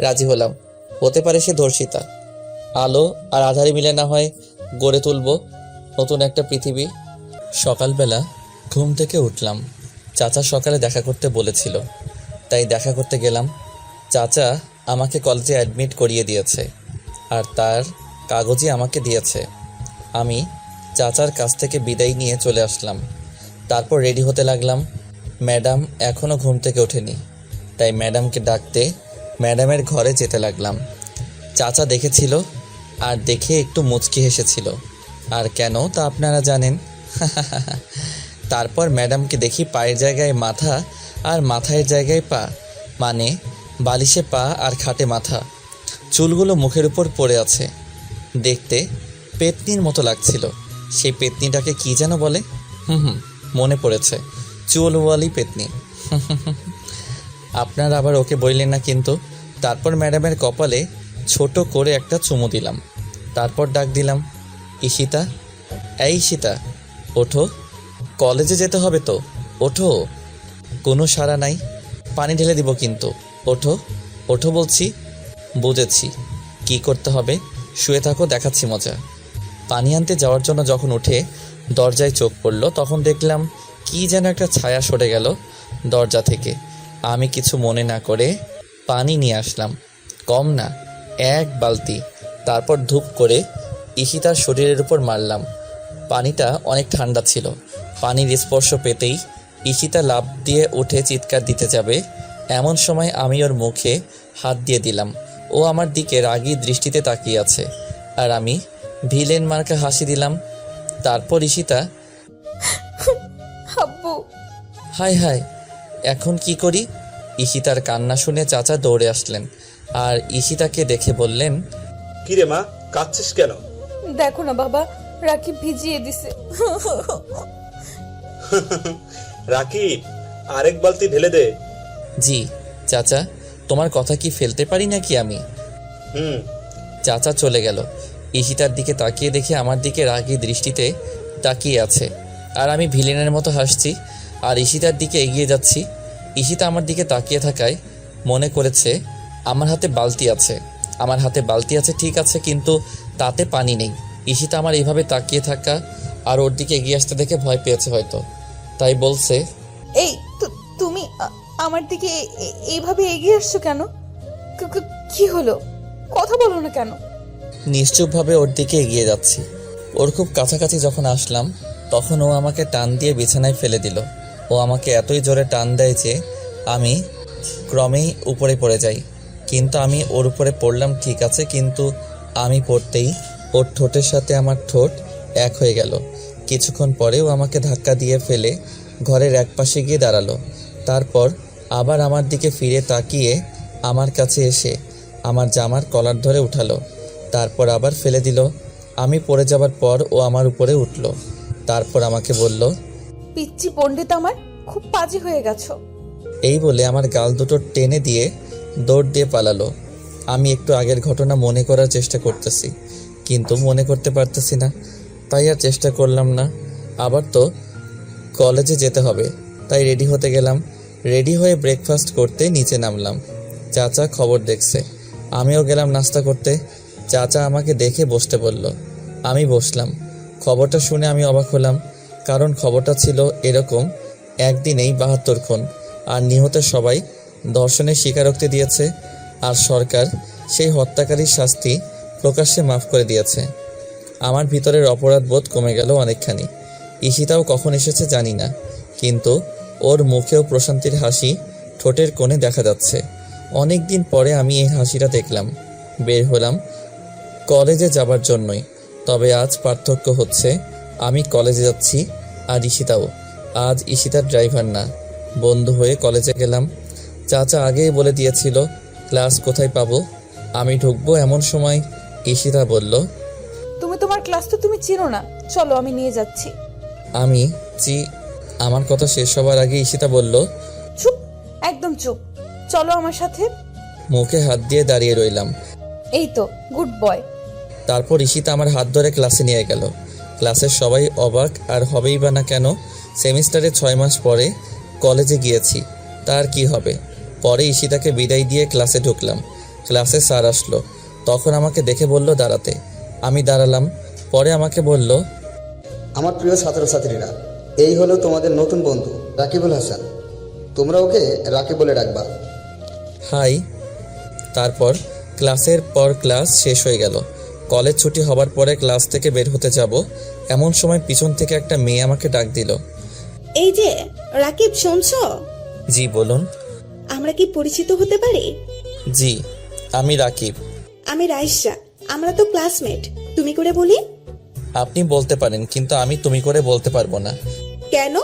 রাজি হলাম। হতে পারে সে ধর্ষিতা। আলো আর আধারে মিলে না হয় গড়ে তুলব নতুন একটা পৃথিবী। সকালবেলা ঘুম থেকে উঠলাম। চাচা সকালে দেখা করতে বলেছিল, তাই দেখা করতে গেলাম। চাচা আমাকে কলেজে অ্যাডমিট করিয়ে দিয়েছে, আর তার কাগজই আমাকে দিয়েছে। আমি চাচার কাছ থেকে বিদায় নিয়ে চলে আসলাম। তারপর রেডি হতে লাগলাম। ম্যাডাম এখনও ঘুম থেকে ওঠেনি, তাই ম্যাডামকে ডাকতে ম্যাডামের ঘরে যেতে লাগলাম। চাচা দেখেছিল, আর দেখে একটু মুচকি হেসেছিল। আর কেন তা আপনারা জানেন। তারপর ম্যাডামকে দেখি পায়ের জায়গায় মাথা আর মাথায় জায়গায় পা, মানে বালিশে পা আর খাটে মাথা। চুলগুলো মুখের উপর পড়ে আছে। দেখতে পেতনির মতো লাগছিল। সেই পেতনিটাকে কি যেন বলে? মনে পড়েছে, চুলওয়ালি পেতনি। আপনারা আবার ওকে বললেন না কিন্তু। তারপর ম্যাডামের কপালে ছোট করে একটা চুমু দিলাম। তারপর ডাক দিলাম, ঈশিতা, এই ঈশিতা, ওঠো, কলেজে যেতে হবে তো, ওঠো। কোনো সাড়া নাই। পানি ঢেলে দিব কিন্তু, ওঠো, ওঠো বলছি। বুঝেছি কি করতে হবে, শুয়ে থাকো, দেখাচ্ছি মজা। পানি আনতে যাওয়ার জন্য যখন উঠে দরজায় চোখ পড়ল, তখন দেখলাম কি যেন একটা ছায়া সরে গেল দরজা থেকে। আমি কিছু মনে না করে পানি নিয়ে আসলাম, কম না, 1 বালতি। তারপর ধূপ করে ঈশিতার শরীরের উপর মারলাম। পানিটা অনেক ঠান্ডা ছিল। পানির স্পর্শ পেতেই ঈশিতা লাফ দিয়ে উঠে চিৎকার দিতে যাবে, এমন সময় আমি ওর মুখে হাত দিয়ে দিলাম। ও আমার দিকে রাগী দৃষ্টিতে তাকিয়ে আছে, আর আমি ভিলেন মার্কা হাসি দিলাম। তারপর ঈশিতা আব্বু। হায় হায়, এখন কি করি? ঈশিতার কান্না শুনে চাচা দৌড়ে আসলেন আর ঈশিতাকে দেখে বললেন, কিরে মা, কাঁদছিস কেন? দেখো না বাবা, রাকিব ভিজিয়ে দিছে। রাকিব, আরেক বালতি ঢেলে দে। জি চাচা, তোমার কথা কি ফেলতে পারি নাকি আমি? হুম। চাচা চলে গেল। ঈশিতার দিকে তাকিয়ে দেখে আমার দিকে রাগী দৃষ্টিতে তাকিয়ে আছে, আর আমি ভিলেনের মতো হাসছি আর ঈশিতার দিকে এগিয়ে যাচ্ছি। ঈশিতা আমার দিকে তাকিয়ে থাকায় মনে করেছে আমার হাতে বালতি আছে। আমার হাতে বালতি আছে ঠিক আছে, কিন্তু তাতে পানি নেই। ঈশিতা আমার এইভাবে তাকিয়ে থাকা আর ওর দিকে এগিয়ে আসতে দেখে ভয় পেয়েছে হয়তো, তাই বলছে, এই তুমি আমার দিকে এইভাবে এগিয়ে আসছো কেন? কি হলো? কথা বলো না কেন? নিশ্চুপভাবে ওর দিকে এগিয়ে যাচ্ছি। ওর খুব কাছাকাছি যখন আসলাম তখন ও আমাকে টান দিয়ে বিছানায় ফেলে দিল। ও আমাকে এতই জোরে টান দেয় যে আমি ক্রমেই উপরে পড়ে যাই। কিন্তু আমি ওর উপরে পড়লাম ঠিক আছে, কিন্তু আমি পড়তেই ওর ঠোঁটের সাথে আমার ঠোঁট এক হয়ে গেল। কিছুক্ষণ পরেও আমাকে ধাক্কা দিয়ে ফেলে ঘরের একপাশে গিয়ে দাঁড়ালো। তারপর আবার আমার দিকে ফিরে তাকিয়ে আমার কাছে এসে আমার জামার কলার ধরে উঠালো, তারপর আবার ফেলে দিল। আমি পড়ে যাবার পর ও আমার উপরে উঠল, তারপর আমাকে বলল, পিচ্চি পণ্ডিত, আমার খুব পাজি হয়ে গেছো। এই বলে আমার গাল দুটো টেনে দিয়ে দৌড় দিয়ে পালালো। আমি একটু আগের ঘটনা মনে করার চেষ্টা করতেছি, কিন্তু মনে করতে পারতেছি না, তাই আর চেষ্টা করলাম না। আবার তো কলেজে যেতে হবে, তাই রেডি হতে গেলাম। রেডি হয়ে ব্রেকফাস্ট করতে নিচে নামলাম। চাচা খবর দেখছে, আমিও গেলাম নাস্তা করতে। চাচা আমাকে দেখে বসতে বলল, আমি বসলাম। খবরটা শুনে আমি অবাক হলাম, কারণ খবরটা ছিল এরকম, একদিনেই ৭২ খুন আর নিহতের সবাই ধর্ষণের স্বীকারোক্তি দিয়েছে, আর সরকার সেই হত্যাকারীর শাস্তি প্রকাশ্যে মাফ করে দিয়েছে। আমার ভিতরের অপরাধবোধ কমে গেল অনেকখানি। ঈশিতাও কখন এসেছে জানি না, কিন্তু ওর মুখেও প্রশান্তির হাসি ঠোঁটের কোণে দেখা যাচ্ছে। অনেক দিন পরে আমি এই হাসিটা দেখলাম। বের হলাম কলেজে যাবার জন্যই, তবে আজ পার্থক্য হচ্ছে আমি কলেজে যাচ্ছি আর ঈশিতাও। আজ ঈশিতার ড্রাইভার না, বন্ধু হয়ে কলেজে গেলাম। চাচা আগেই বলে দিয়েছিল ক্লাস কোথায় পাবো, আমি ঢুকবো এমন সময় ঈশিতা বলল, তুমি তোমার ক্লাস তো তুমি চিনো না, চলো আমি নিয়ে যাচ্ছি। আমি আমার কথা শেষ হবার আগে ঈশিতা বলল, চুপ, একদম চুপ, চলো আমার সাথে। মুখে হাত দিয়ে দাঁড়িয়ে রইলাম। এই তো গুড বয়। তারপর ঈশিতা আমার হাত ধরে ক্লাসে নিয়ে গেল। ক্লাসের সবাই অবাক, আর হবেই বা না কেন, সেমিস্টারে 6 মাস পরে কলেজে গিয়েছি, তার কি হবে। পরে ঈশিতাকে বিদায় দিয়ে ক্লাসে ঢুকলাম। ক্লাসে স্যার আসলো, তখন আমাকে দেখে বলল দাঁড়াতে। আমি দাঁড়ালাম। পরে আমাকে বলল, আমার প্রিয় ছাত্রছাত্রীরা, এই হলো তোমাদের নতুন বন্ধু রাকিবুল হাসান, তোমরা ওকে রাকিব বলে ডাকবা। হাই। তারপর ক্লাসের পর ক্লাস শেষ হয়ে গেল। কলেজ ছুটি হবার পরে ক্লাস থেকে বের হতে যাব, এমন সময় পিছন থেকে একটা মেয়ে আমাকে ডাক দিল। এই যে রাকিব, শুনছো? জি বলুন। আমরা কি পরিচিত হতে পারি? জি, আমি রাকিব। আমি রাইসা, আমরা তো ক্লাসমেট। তুমি করে বলি? আপনি বলতে পারেন, কিন্তু আমি তুমি করে বলতে পারবো না। কেন?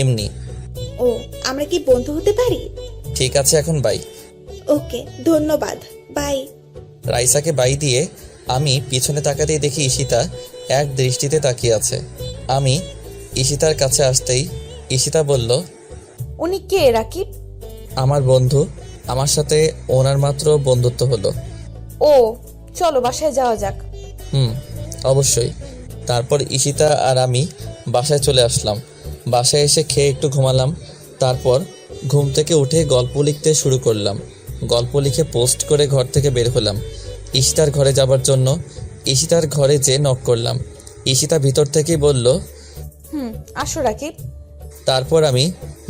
এমনি। ও, আমরা কি বন্ধু হতে পারি? ঠিক আছে, এখন বাই। ওকে, ধন্যবাদ, বাই। রাইসাকে বাই দিয়ে আমি পিছনে তাকাতেই দেখি ঈশিতা এক দৃষ্টিতে তাকিয়ে আছে। আমি ঈশিতার কাছে আসতেই ঈশিতা বলল, উনি কে রাকিব? আমার বন্ধু, আমার সাথে ওনার মাত্র বন্ধুত্ব হলো। ও, চলো বাসায় যাওয়া যাক। অবশ্যই। তারপর ঈশিতা আর আমি বাসায় চলে আসলাম। বাসায় এসে খেয়ে একটু ঘুমালাম। তারপর ঘুম থেকে উঠে গল্প লিখতে শুরু করলাম। গল্প লিখে পোস্ট করে ঘর থেকে বের হলাম ঈশিতার ঘরে যাবার জন্য। ঈশিতার ঘরে যেয়ে নক করলাম। ঈশিতা ভিতর থেকেই বলল, আসো রাকিব। তারপর আমি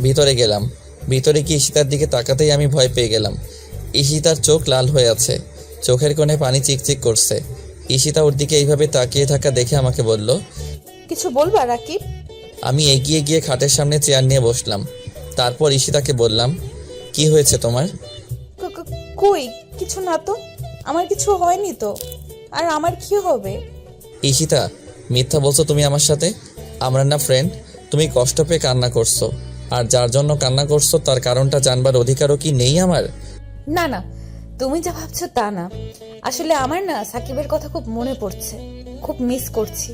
ভিতরে গেলাম। ভিতরে গিয়ে ঈশিতার দিকে তাকাতেই আমি ভয় পেয়ে গেলাম। ঈশিতার চোখ লাল হয়ে আছে, চোখের কোণে পানি চিকচিক করছে। ঈশিতা ওর দিকে এইভাবে তাকিয়ে থাকা দেখে আমাকে বলল, কিছু বলবা রাকিব? আমি এগিয়ে গিয়ে খাটের সামনে চেয়ার নিয়ে বসলাম। তারপর ঈশিতাকে বললাম, কি হয়েছে তোমার? কই কিছু না তো, আমার কিছু হয়নি তো। আর আমার কি হবে? ঈশিতা, মিথ্যা বলছো তুমি আমার সাথে। আমরা না ফ্রেন্ড, তুমি কষ্ট পেয়ে কান্না করছো, আর যার জন্য কান্না করছো তার কারণটা জানবার অধিকারও কি নেই আমার? না না, তুমি যা ভাবছো তা না। আসলে আমার না সাকিবের কথা খুব মনে পড়ছে, খুব মিস করছি।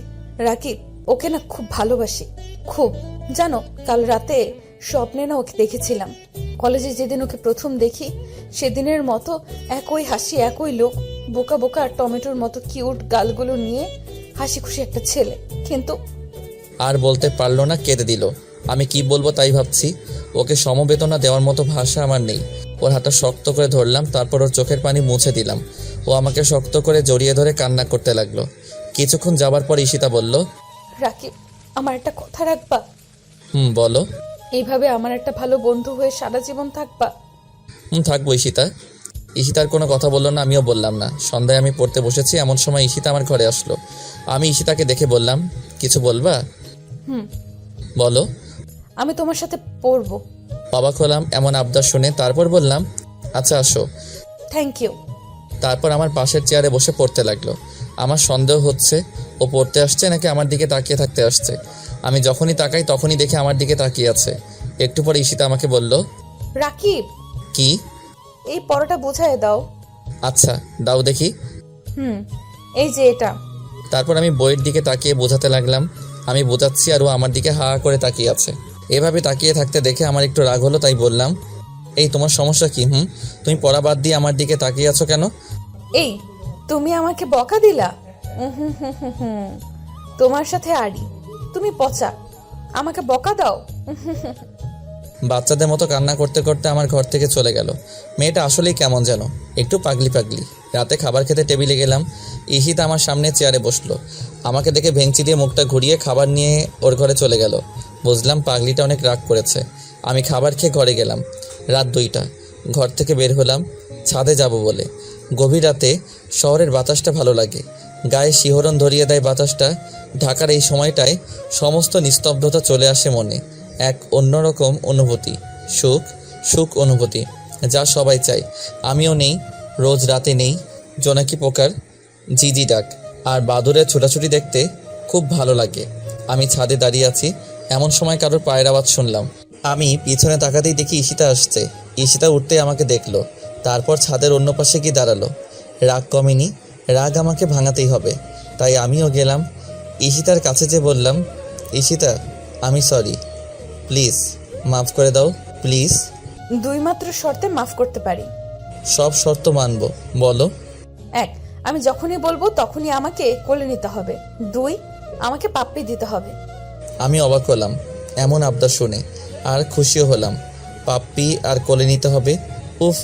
রাকিব, ওকে না খুব ভালোবাসি, খুব। জানো, কাল রাতে স্বপ্নে না ওকে দেখেছিলাম। কলেজে যেদিন ওকে প্রথম দেখি সেদিনের মতো একই হাসি, একই লোক, বোকা বোকা আর টমেটোর মতো কিউট গালগুলো নিয়ে হাসি খুশি একটা ছেলে। কিন্তু আর বলতে পারলো না, কেঁদে দিল। আমি কি বলবো তাই ভাবছি। ওকে সমবেদনা দেওয়ার মতো ভাষা আমার নেই। ওর হাতটা শক্ত করে ধরলাম, তারপর ওর চোখের পানি মুছে দিলাম। ও আমাকে শক্ত করে জড়িয়ে ধরে কান্না করতে লাগলো। কিছুক্ষণ যাবার পর ঈশিতা বলল, রাকিব, আমার একটা কথা রাখবা? বলো। এইভাবে আমার একটা ভালো বন্ধু হয়ে সারা জীবন থাকবা? থাকবো ঈশিতা। ঈশিতার কোনো কথা বললো না, আমিও বললাম না। সন্ধ্যায় আমি পড়তে বসেছি, এমন সময় ঈশিতা আমার ঘরে আসলো। আমি ঈশিতাকে দেখে বললাম, কিছু বলবা? বলো। আমি তোমার সাথে পড়বো। অবাক হলাম এমন আবদার শুনে, তারপর বললাম, আচ্ছা আসো। Thank you. তারপর আমার পাশের চেয়ারে বসে পড়তে লাগলো। আমার সন্দেহ হচ্ছে ও পড়তে আসছে নাকি আমার দিকে তাকিয়ে থাকতে আসছে। আমি যখনই তাকাই তখনই দেখি আমার দিকে তাকিয়ে আছে। একটু পরে ঈশিতা আমাকে বলল, রাকিব, কি? এই পড়াটা বোঝায় দাও। আচ্ছা দাও দেখি। এই যে এটা। তারপর আমি বইয়ের দিকে তাকিয়ে বোঝাতে লাগলাম। আমি বোঝাচ্ছি আর ও আমার দিকে হা করে তাকিয়ে আছে। এভাবে তাকিয়ে থাকতে দেখে আমার একটু রাগ হলো, তাই বললাম, এই তোমার সমস্যা কি? তুমি পড়া বাদ দিয়ে আমার দিকে তাকিয়ে আছো কেন? এই, তুমি আমাকে বকা দিলা? তোমার সাথে আড়ি, তুমি পচা, আমাকে বকা দাও। বাচ্চাদের মতো কান্না করতে করতে আমার ঘর থেকে চলে গেল। মেয়েটা আসলেই কেমন যেন, একটু পাগলি পাগলি। রাতে খাবার খেতে টেবিলে গেলাম। ঈশিতা আমার সামনে চেয়ারে বসলো। আমাকে দেখে ভেঙচি দিয়ে মুখটা ঘুরিয়ে খাবার নিয়ে ওর ঘরে চলে গেল। বুঝলাম পাগলিটা অনেক রাগ করেছে। আমি খাবার খেয়ে ঘরে গেলাম। রাত 2টা। ঘর থেকে বের হলাম ছাদে যাব বলে। গভীর রাতে শহরের বাতাসটা ভালো লাগে, গায়ে শিহরণ ধরিয়ে দেয় বাতাসটা। ঢাকার এই সময়টায় সমস্ত নিস্তব্ধতা চলে আসে মনে। এক অন্যরকম অনুভূতি, সুখ অনুভূতি, যা সবাই চায়। আমিও নেই, রোজ রাতে নেই জোনাকি পোকার জিজি ডাক আর বাদুড়ের ছোটাছুটি দেখতে খুব ভালো লাগে। আমি ছাদে দাঁড়িয়ে আছি, এমন সময় কারোর পায়ের আওয়াজ শুনলাম। আমি পিছনে তাকাতেই দেখি ঈশিতা আসছে। ঈশিতা উঠতেই আমাকে দেখলো, তারপর ছাদের অন্য পাশে গিয়ে দাঁড়ালো। রাগ কমেনি, রাগ আমাকে ভাঙাতেই হবে, তাই আমিও গেলাম। ঈশিতার কাছে যে বললাম, ঈশিতা আমি সরি, প্লিজ মাফ করে দাও, প্লিজ। 2 মাত্র শর্তে মাফ করতে পারি। সব শর্ত মানবো, বলো। 1, আমি যখনই বলবো তখনই আমাকে কোলে নিতে হবে। 2, আমাকে পাপ্পি দিতে হবে। আমি অবাক হলাম এমন আবদার শুনে, আর খুশিও হলাম। পাপ্পি আর কোলে নিতে হবে, উফ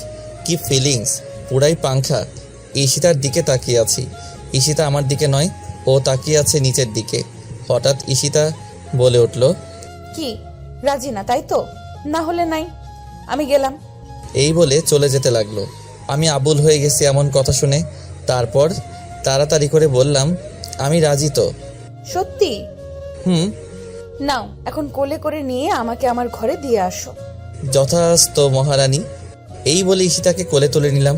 কি ফিলিংস, পুরাই পাংখা। ঈশিতার দিকে তাকিয়ে আছি, ঈশিতা আমার দিকে নয়, ও তাকিয়ে আছে নিচের দিকে। হঠাৎ ঈশিতা বলে উঠল, কি, রাজি না তাই তো? না হলে নাই, আমি গেলাম। এই বলে চলে যেতে লাগলো। আমি আবুল হয়ে গেছি এমন কথা শুনে। তারপর তাড়াতাড়ি করে বললাম, আমি রাজি তো। সত্যি? হুম। নাও, এখন কোলে করে নিয়ে আমাকে আমার ঘরে দিয়ে আসো। যথাস্ত মহারানী। এই বলে ঈশিতাকে কোলে তুলে নিলাম।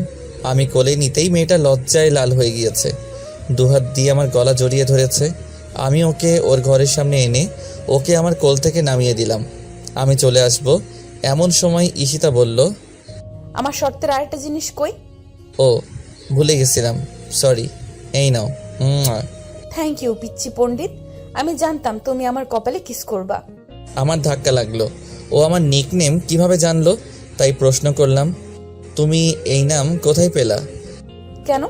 আমি কোলে নিতেই মেয়েটা লজ্জায় লাল হয়ে গিয়েছে, দুহাত দিয়ে আমার গলা জড়িয়ে ধরেছে। আমি ওকে ওর ঘরের সামনে এনে ওকে আমার কোল থেকে নামিয়ে দিলাম। আমি চলে আসব এমন সময় ঈশিতা বলল, আমার শর্তের আরেকটা জিনিস কই? ও ভুলে গেছিলাম, সরি, এই নাও। থ্যাংক ইউ পিচ্চি পণ্ডিত, আমি জানতাম তুমি আমার কপালে কিস করবা। আমার ধাক্কা লাগলো। ও আমার নিকনেম কিভাবে জানলো তাই প্রশ্ন করলাম, তুমি এই নাম কোথায় পেলা? কেন?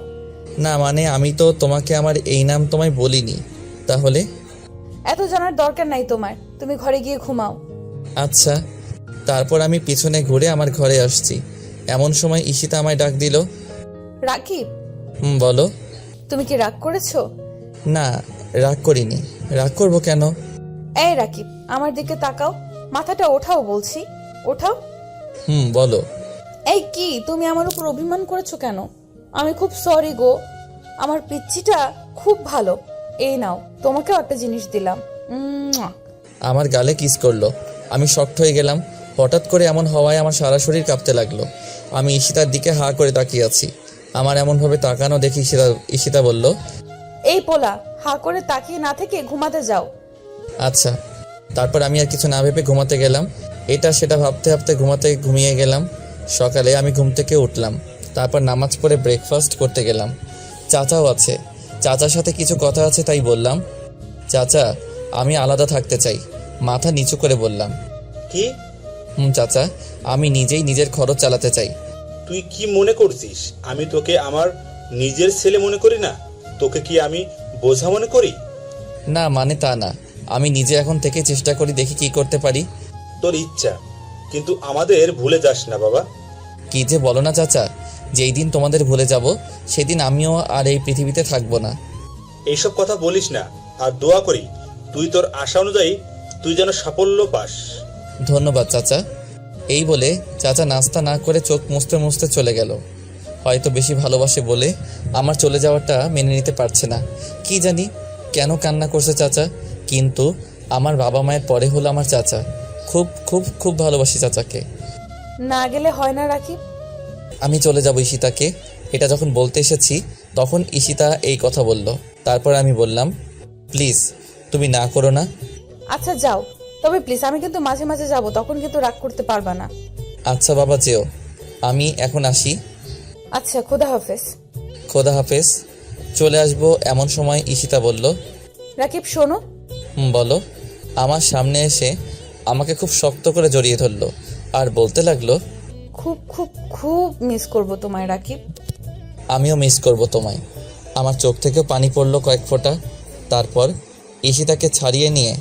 না মানে আমি তো তোমাকে আমার এই নাম তোমায় বলিনি। তাহলে? এত জানার দরকার নাই তোমার, তুমি ঘরে গিয়ে ঘুমাও। আচ্ছা। তারপর আমি পিছনে ঘুরে আমার ঘরে আসছি। এমন সময় ঈশিতা আমায় ডাক দিল। রাকিব, বলো। তুমি কি রাগ করেছো? না, রাগ করিনি। রাগ করবো কেন? এই রাকিব, আমার দিকে তাকাও, মাথাটা ওঠাও বলছি, ওঠাও। বলো। এই কি, তুমি আমার উপর অভিমান করেছো কেন? আমি খুব সরি গো, আমার পিচ্চিটা খুব ভালো। এই নাও, তোমাকেও একটা জিনিস দিলাম। আমার গালে কিস করলো। আমি শক্ট হয়ে গেলাম। হঠাৎ করে এমন হওয়ায় আমার সারা শরীর কাঁপতে লাগলো। আমি ঈশিতার দিকে হা করে তাকিয়ে আছি। আমার এমনভাবে তাকানো দেখি ঈশিতা বলল, এই পোলা, হা করে তাকিয়ে না থেকে ঘুমাতে যাও। আচ্ছা। তারপর আমি আর কিছু না ভেবে ঘুমাতে গেলাম। এটা সেটা ভাবতে ভাবতে ঘুমিয়ে গেলাম। সকালে আমি ঘুম থেকে উঠলাম, তারপর নামাজ পড়ে ব্রেকফাস্ট করতে গেলাম। চাচাও আছে, চাচার সাথে কিছু কথা আছে তাই বললাম, চাচা আমি আলাদা থাকতে চাই। মাথা নিচু করে বললাম, কি? চাচা আমি নিজেই নিজের খরচ চালাতে চাই। তুই কি মনে করছিস আমি তোকে আমার নিজের ছেলে মনে করি না? তোকে কি আমি বোঝা মনে করি? না মানে তা না, আমি নিজে এখন থেকে চেষ্টা করি, দেখি কি করতে পারি। তোর ইচ্ছা, কিন্তু আমাদের ভুলে যাস না বাবা। কি যে বলো না চাচা, যেই দিন তোমাদের ভুলে যাব সেদিন আমিও আর এই পৃথিবীতে থাকবো না। এইসব কথা বলিস না, আর দোয়া করি তুই তোর আশা অনুযায়ী তুই যেন সাফল্য পাস। ধন্যবাদ চাচা। এই বলে চাচা নাস্তা না করে চোখ মুছতে মুছতে চলে গেল। হয়তো বেশি ভালোবাসে বলে আমার চলে যাওয়াটা মেনে নিতে পারছে না। কি জানি কেন কান্না করছে চাচা, কিন্তু আমার বাবা মায়ের পরে হলো আমার চাচা। খুব খুব খুব ভালোবাসি চাচাকে। না গেলে হয় না রাকিব? আমি চলে যাব ঈশিতাকে। এটা যখন বলতে এসেছি তখন ঈশিতা এই কথা বলল। তারপর আমি বললাম, প্লিজ তুমি না করো না। আচ্ছা যাও, তবে প্লিজ আমি কিন্তু মাঝে মাঝে যাব, তখন কিন্তু রাগ করতে পারবা না। আচ্ছা বাবা যেও, আমি এখন আসি। আচ্ছা, খোদা হাফেজ। খোদা হাফেজ। চলে আসবো এমন সময় ঈশিতা বলল, রাকিব শোনো। বলো। আমার সামনে এসে আমাকে খুব শক্ত করে জড়িয়ে ধরলো আর বলতে লাগলো, খুব খুব খুব মিস করব তোমায় রাকিব। আমিও মিস করব তোমায়। আমার চোখ থেকেও পানি পড়লো কয়েক ফোঁটা। তারপর ঈশিতাকে ছাড়িয়ে নিয়ে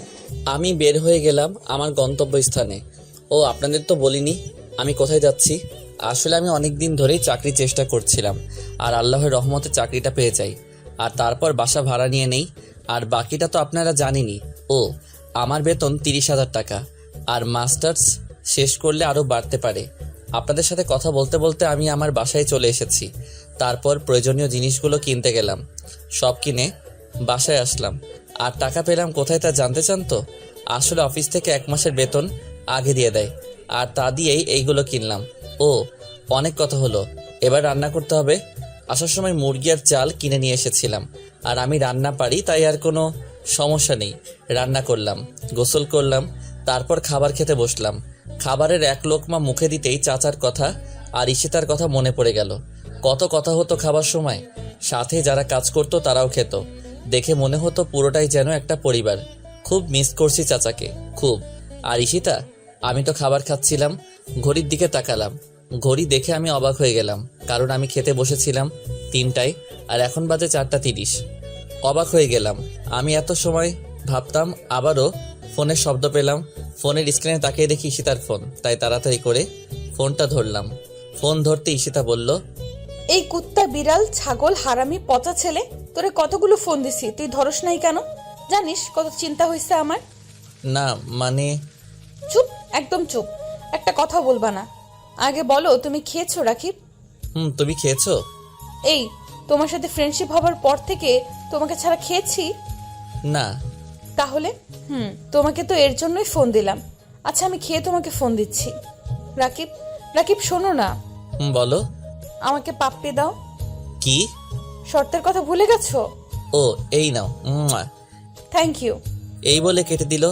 আমি বের হয়ে গেলাম আমার গন্তব্যস্থানে। ও আপনাদের তো বলিনি আমি কোথায় যাচ্ছি। আসলে আমি অনেক দিন ধরেই চাকরির চেষ্টা করছিলাম, আর আল্লাহর রহমতে চাকরিটা পেয়ে যাই। আর তারপর বাসা ভাড়া নিয়ে নেই। আর বাকিটা তো আপনারা জানেনই। ও আমার বেতন 30,000 টাকা, আর মাস্টার্স শেষ করলে আরও বাড়তে পারে। আপনাদের সাথে কথা বলতে বলতে আমি আমার বাসায় চলে এসেছি। তারপর প্রয়োজনীয় জিনিসগুলো কিনতে গেলাম, সব কিনে বাসায় আসলাম। আর টাকা পেলাম কোথায় তা জানতে চান তো? আসলে অফিস থেকে 1 মাসের বেতন আগে দিয়ে দেয়, আর তা দিয়েই এইগুলো কিনলাম। ও অনেক কথা হলো, এবার রান্না করতে হবে। আসার সময় মুরগি আর চাল কিনে নিয়ে এসেছিলাম, আর আমি রান্না পারি তাই আর কোনো সমস্যা নেই। রান্না করলাম, গোসল করলাম, তারপর খাবার খেতে বসলাম। খাবারের 1 লোকমা মুখে দিতেই চাচার কথা আর ঈশিতার কথা মনে পড়ে গেল। কত কথা হতো খাবার সময়, সাথে যারা কাজ করতো তারাও খেত। দেখে মনে হতো পুরোটাই যেন একটা পরিবার। খুব মিস করছি চাচাকে, খুব। আর ঈশিতা, আমি তো খাবার খাচ্ছিলাম, ঘড়ির দিকে তাকালাম। ঘড়ি দেখে আমি অবাক হয়ে গেলাম, কারণ আমি খেতে বসেছিলাম 3টায় আর এখন বাজে 4:30। অবাক হয়ে গেলাম। আমি এত সময় ভাবতাম, আবারও ফোনের শব্দ পেলাম। ফোনের স্ক্রিনে তাকিয়ে দেখি ঈশিতার ফোন, তাই তাড়াতাড়ি করে ফোনটা ধরলাম। ফোন ধরতে ঈশিতা বলল, এই কুত্তা, বিড়াল, ছাগল, হারামি, পচা ছেলে, তোরে কতগুলো ফোন দিছি, তুই ধরস নাই কেন? জানিস কত চিন্তা হয়েছে আমার? না মানে। চুপ, একদম চুপ, একটা কথা বলবা না। আগে বলো তুমি খেয়েছো রাকিব? তুমি খেয়েছো? এই তোমার সাথে ফ্রেন্ডশিপ হবার পর থেকে তোমাকে ছাড়া খেয়েছি? না। তাহলে তোমাকে তো এর জন্যই ফোন দিলাম। আচ্ছা আমি খেয়ে তোমাকে ফোন দিচ্ছি। রাকিব, রাকিব শোনো না। বলো। আমাকে পাপ্পি দাও। কি? শর্তের কথা ভুলে গেছো? ও এই নাও। Thank you. এই বলে কেটে দিল।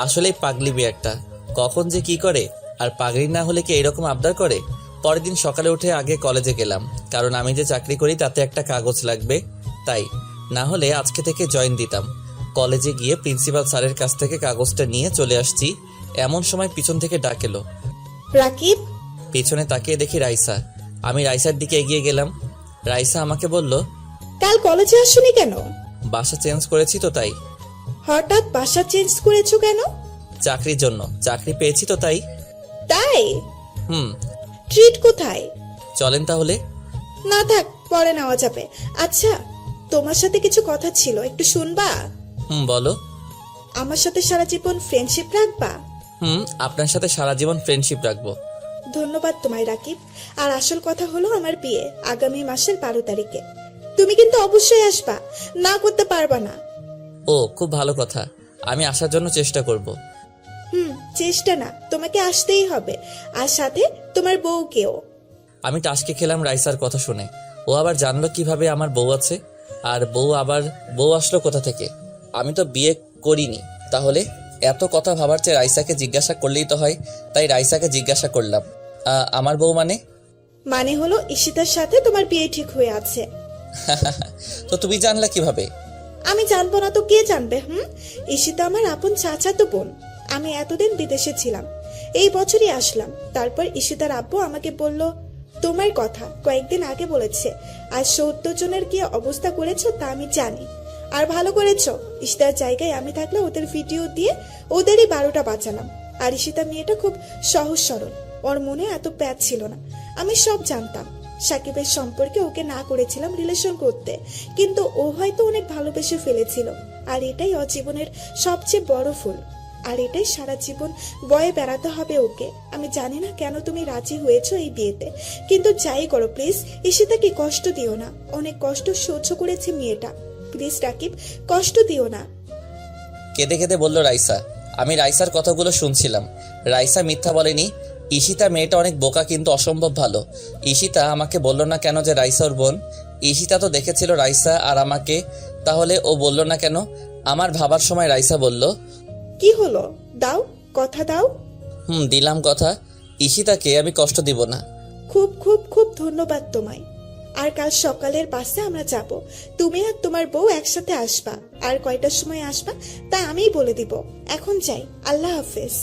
আসলেই পাগলি মেয়ে একটা, কখন যে কি করে। আর পাগলি না হলে কি এরকম আবদার করে? পরের দিন সকালে উঠে আগে কলেজে গেলাম, কারণ আমি যে চাকরি করি তাতে একটা কাগজ লাগবে, তাই। না হলে আজকে থেকে জয়েন দিতাম। কলেজে গিয়ে প্রিন্সিপাল স্যারের কাছ থেকে কাগজটা নিয়ে চলে আসছি, এমন সময় পিছন থেকে ডাক এলো। রাকিব, পিছনে তাকিয়ে দেখি রাইসা। আমি রাইসার দিকে এগিয়ে গেলাম। রাইসা আমাকে বলল, কাল কলেজে আসোনি কেন? বাসা চেঞ্জ করেছি তো তাই। হঠাৎ বাসা চেঞ্জ করেছো কেন? চাকরির জন্য, চাকরি পেয়েছি তো তাই। তাই? হুম। ট্রিট কোথায়? চলেন তাহলে। না থাক, পরে নেওয়া যাবে। আচ্ছা, তোমার সাথে কিছু কথা ছিল, একটু শুনবা? বলো। আমার সাথে সারা জীবন ফ্রেন্ডশিপ রাখবা? আপনার সাথে সারা জীবন ফ্রেন্ডশিপ রাখবো। ধন্যবাদ তোমায় রাকিব। আর আসল কথা হলো, আমার বিয়ে আগামী মাসের 12 তারিখে। তুমি কিন্তু অবশ্যই আসবা, না করতে পারবা না। ও খুব ভালো কথা, আমি আসার জন্য চেষ্টা করব। চেষ্টা না, তোমাকে আসতেই হবে, আর সাথে তোমার বউকেও। আমি টাসকে খেলাম রাইসার কথা শুনে। ও আবার জানলো কিভাবে আমার বউ আছে, আর বউ আসলো কোথা থেকে? আমি তো বিয়ে করিনি, তাহলে এত কথা ভাবার চেয়ে রাইসাকে জিজ্ঞাসা করলেই তো হয়, তাই রাইসাকে জিজ্ঞাসা করলাম, আমার বউ মানে? মানে হলো ঈশিতার সাথে তোমার বিয়ে ঠিক হয়ে আছে। তো তুমি জানলা কিভাবে? আমি জানবো না তো কে জানবে? ঈশিতা আমার আপন চাচাতো বোন। আমি এতদিন বিদেশে ছিলাম, এই বছরই আসলাম। তারপর ঈশিতার আব্বু আমাকে বলল তোমার কথা কয়েকদিন আগে বলেছে, আর ৭০ জনের কি অবস্থা করেছো তা আমি জানি। আর ভালো করেছো, ঈশিতার জায়গায় আমি থাকলে ওদের ভিডিও দিয়ে ওদেরই ১২টা বাঁচালাম। আর ঈশিতা মেয়েটা খুব সহজ সরল, ওর মনে এত প্যাচ ছিল না। আমি সব জানতাম। সাকিবের সম্পর্কে ওকে না করেছিলাম রিলেশন করতে, কিন্তু ও হয়তো অনেক ভালোবেসে ফেলেছিল। আর এটাই ওর জীবনের সবচেয়ে বড় ফুল, আর এটাই সারা জীবন বয়ে বেড়াতে হবে ওকে। আমি জানি না কেন তুমি রাজি হয়েছো এই বিয়েতে, কিন্তু যাই করো প্লিজ ঈশিতাকে কষ্ট দিও না। অনেক কষ্ট সহ্য করেছে মেয়েটা, প্লিজ রাকিব কষ্ট দিও না। কেঁদে কেঁদে বলল রাইসা। আমি রাইসার কথাগুলো শুনছিলাম। রাইসা মিথ্যা বলেনি। ঈশিতা মেয়েটা অনেক বোকা, কিন্তু অসম্ভব ভালো। ঈশিতা আমাকে বলল না কেন যে রাইসা ওর বোন? ঈশিতা তো দেখেছিল রাইসা আর আমাকে, তাহলে ও বলল না কেন? আমার ভাবার সময় রাইসা বলল, কি হলো, দাও কথা দাও। দিলাম কথা। ঈশিতাকে আমি কষ্ট দিব না। খুব খুব খুব ধন্যবাদ তোমায়। আর কাল সকালের বাসে আমরা যাব, তুমি আর তোমার বউ একসাথে আসবা। আর কয়টার সময় আসবা তা আমিই বলে দিব। এখন যাই, আল্লাহ হাফেজ।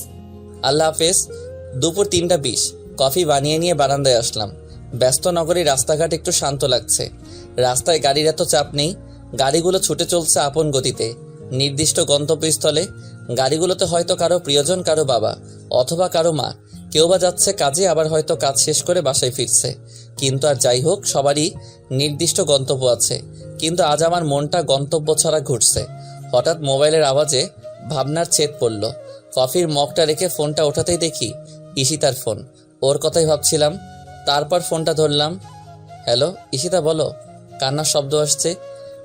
আল্লাহ হাফেজ। দুপুর ৩টা ২০। কফি বানিয়ে নিয়ে বারান্দায় আসলাম। ব্যস্ত নগরী, রাস্তাঘাট একটু শান্ত লাগছে। রাস্তায় গাড়ির এত চাপ নেই। গাড়িগুলো ছুটে চলছে আপন গতিতে নির্দিষ্ট গন্তব্যস্থলে। গাড়িগুলোতে হয়তো কারো প্রিয়জন, কারো বাবা অথবা কারো মা। কেউ বা যাচ্ছে কাজে, আবার হয়তো কাজ শেষ করে বাসায় ফিরছে। কিন্তু আর যাই হোক, সবারই নির্দিষ্ট গন্তব্য আছে। কিন্তু আজ আমার মনটা গন্তব্য ছাড়া ঘুরছে। হঠাৎ মোবাইলের আওয়াজে ভাবনার ছেদ পড়ল। কফির মগটা রেখে ফোনটা ওঠাতেই দেখি ঈশিতার ফোন। ওর কথাই ভাবছিলাম। তারপর ফোনটা ধরলাম। হ্যালো ঈশিতা, বলো। কান্নার শব্দ আসছে।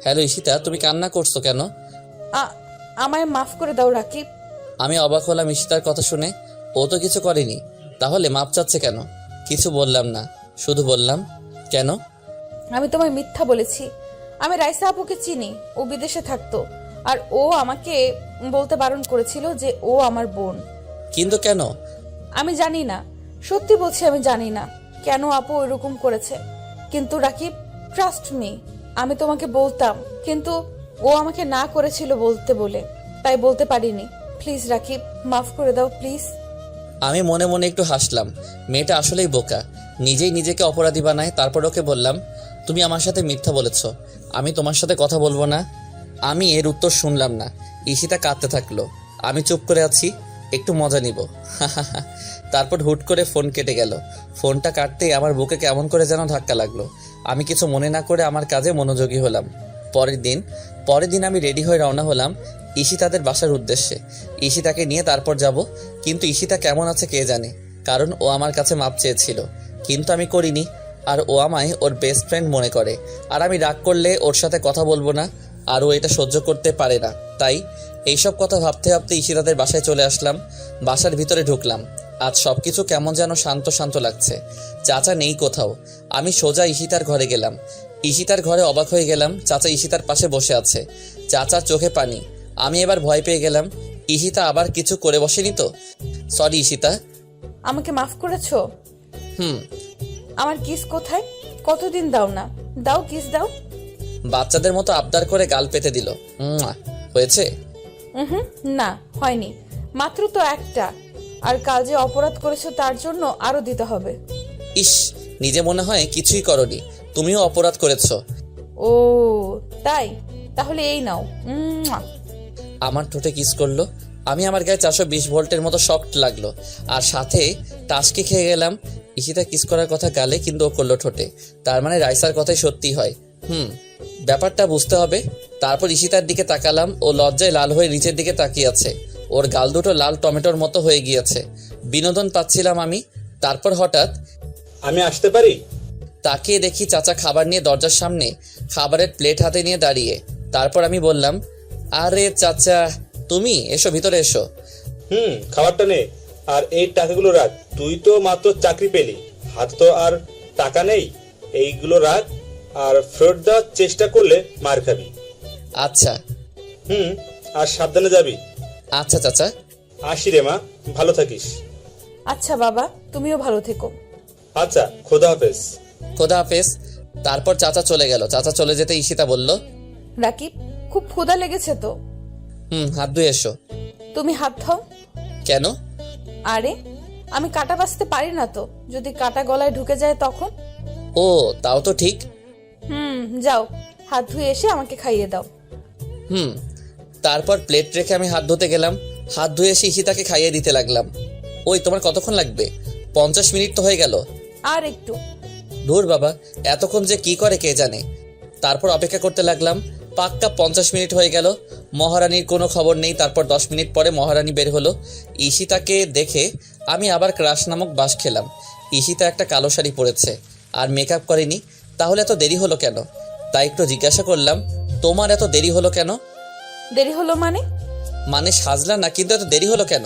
হ্যালো ঈশিতা, তুমি কান্না করছো কেন? আমায় মাফ করে দাও রাকিব। আমি অবাক হলাম ঈশিতার কথা শুনে। ও তো কিছু করেনি, তাহলে মাপ চাচ্ছে কেন? কিছু বললাম না, শুধু বললাম, কেন? আমি তোমায় মিথ্যা বলেছি। আমি রাইসা আপুকে চিনি, ও বিদেশে থাকতো। আর ও আমাকে বলতে বারণ করেছিল যে ও আমার বোন। কিন্তু কেন? আমি জানি না, সত্যি বলছি আমি জানি না কেন আপু এরকম করেছে। কিন্তু রাকিব, ট্রাস্ট মি, আমি তোমাকে বলতাম, কিন্তু ও আমাকে না করেছিল বলতে বলে, তাই বলতে পারিনি। প্লিজ রাকিব, মাফ করে দাও প্লিজ। আমি মনে মনে একটু হাসলাম। মেয়েটা আসলেই বোকা, নিজেই নিজেকে অপরাধী বানায়। তারপর ওকে বললাম, তুমি আমার সাথে মিথ্যা বলেছ, আমি তোমার সাথে কথা বলবো না। আমি এর উত্তর শুনলাম না। ঈশিতা কাঁদতে থাকলো। আমি চুপ করে আছি, একটু মজা নিব। তারপর হুট করে ফোন কেটে গেল। ফোনটা কাটতেই আমার বুকে কেমন করে যেন ধাক্কা লাগলো। আমি কিছু মনে না করে আমার কাজে মনোযোগী হলাম। পরের দিন আমি রেডি হয়ে রওনা হলাম ঈশিতাদের বাসার উদ্দেশ্যে। ঈশিতাকে নিয়ে তারপর যাব। কিন্তু ঈশিতা কেমন আছে কে জানে, কারণ ও আমার কাছে মাপ চেয়েছিল, কিন্তু আমি করিনি। আর ও আমায় ওর বেস্ট ফ্রেন্ড মনে করে। আর আমি রাগ করলে ওর সাথে কথা বলবো না, আর ও এটা সহ্য করতে পারে না। তাই এইসব কথা ভাবতে ভাবতে ঈশিতাদের বাসায় চলে আসলাম। বাসার ভিতরে ঢুকলাম। আজ সবকিছু কেমন যেন শান্ত শান্ত লাগছে। চাচা নেই কোথাও। আমি সোজা ঈশিতার ঘরে গেলাম। ঈশিতার ঘরে অবাক হয়ে গেলাম, চাচা ঈশিতার পাশে বসে আছে। চাচার চোখে পানি। আমি এবার ভয় পেয়ে গেলাম, ঈশিতা আবার কিছু করে বসেনি তো? সরি ঈশিতা। আমাকে মাফ করেছো? হুম। আমার কিস কোথায়? কতদিন দাও না, দাও কিস দাও। বাচ্চাদের মতো আবদার করে গাল পেতে দিল। হয়েছে? না, হয়নি, মাত্র তো একটা। আর কাল যে অপরাধ করেছো তার জন্য আরো দিতে হবে। ইস, নিজে মনে হয় কিছুই করনি, তুমিও অপরাধ করেছো। ও তাই, তাহলে এই নাও। আমার ঠোঁটে কিস করলো। আমি আমার গায়ে 420 ভোল্টের মতো শক্ট লাগলো, আর সাথে টাসকি খেয়ে গেলাম। ঈশিতা কিস করার কথা গালে, কিন্তু ও করলো ঠোঁটে। তার মানে রাইসার কথাই সত্যি হয়। ব্যাপারটা বুঝতে হবে। তারপর ঈশিতার দিকে তাকালাম। ও লজ্জায় লাল হয়ে নিচের দিকে তাকিয়ে আছে। ওর গাল দুটো লাল টমেটোর মতো হয়ে গিয়েছে। বিনোদন পাচ্ছিলাম আমি। তারপর হঠাৎ, আমি আসতে পারি? তাকিয়ে দেখি চাচা খাবার নিয়ে দরজার সামনে খাবারের প্লেট হাতে নিয়ে দাঁড়িয়ে। তারপর আমি বললাম, আরে চাচা, তুমি এসো, ভিতরে এসো। খাবারটা নে, আর এই টাকাগুলো রাখ। তুই তো মাত্র চাকরি পেলি, হাতে তো আর টাকা নেই। এইগুলো রাখ, আর ফেরত দেওয়ার চেষ্টা করলে মার খাবি। আচ্ছা। আর সাবধানে যাবি। আচ্ছা চাচা। আসি রে মা, ভালো থাকিস। আচ্ছা বাবা, তুমিও ভালো থেকো। আচ্ছা, খোদা হাফেজ। খোদা হাফেজ। তারপর চাচা চলে গেল। চাচা চলে যেতে ঈশিতা বলল, রাকিব, খুব ক্ষুধা লেগেছে তো। হাত ধুয়ে এসো। তুমি হাত খাও। কেন? আরে, আমি কাটা বাছতে পারি না তো, যদি কাটা গলায় ঢুকে যায় তখন। ও, তাও তো ঠিক। যাও, হাত ধুয়ে এসে আমাকে খাইয়ে দাও। তারপর প্লেট রেখে আমি হাত ধুতে গেলাম। হাত ধুয়ে এসে ঈশিতাকে খাইয়ে দিতে লাগলাম। ওই, তোমার কতক্ষণ লাগবে? 50 মিনিট তো হয়ে গেল। আর একটু। ধুর বাবা, এতক্ষণ যে কি করে কে জানে। তারপর অপেক্ষা করতে লাগলাম। পাক্কা 50 মিনিট হয়ে গেল। মহারানীর কোনো খবর নেই। তারপর 10 মিনিট পরে মহারানী বের হলো। ঈশিতাকে দেখে আমি আবার ক্রাশ নামক বাস খেলাম। ঈশিতা একটা কালো শাড়ি পরেছে আর মেকআপ করেনি। তাহলে এত দেরি হলো কেন? তাই একটু জিজ্ঞাসা করলাম, তোমার এত দেরি হলো কেন? দেরি হলো মানে? মানে সাজলা না, কিন্তু এত দেরি হলো কেন?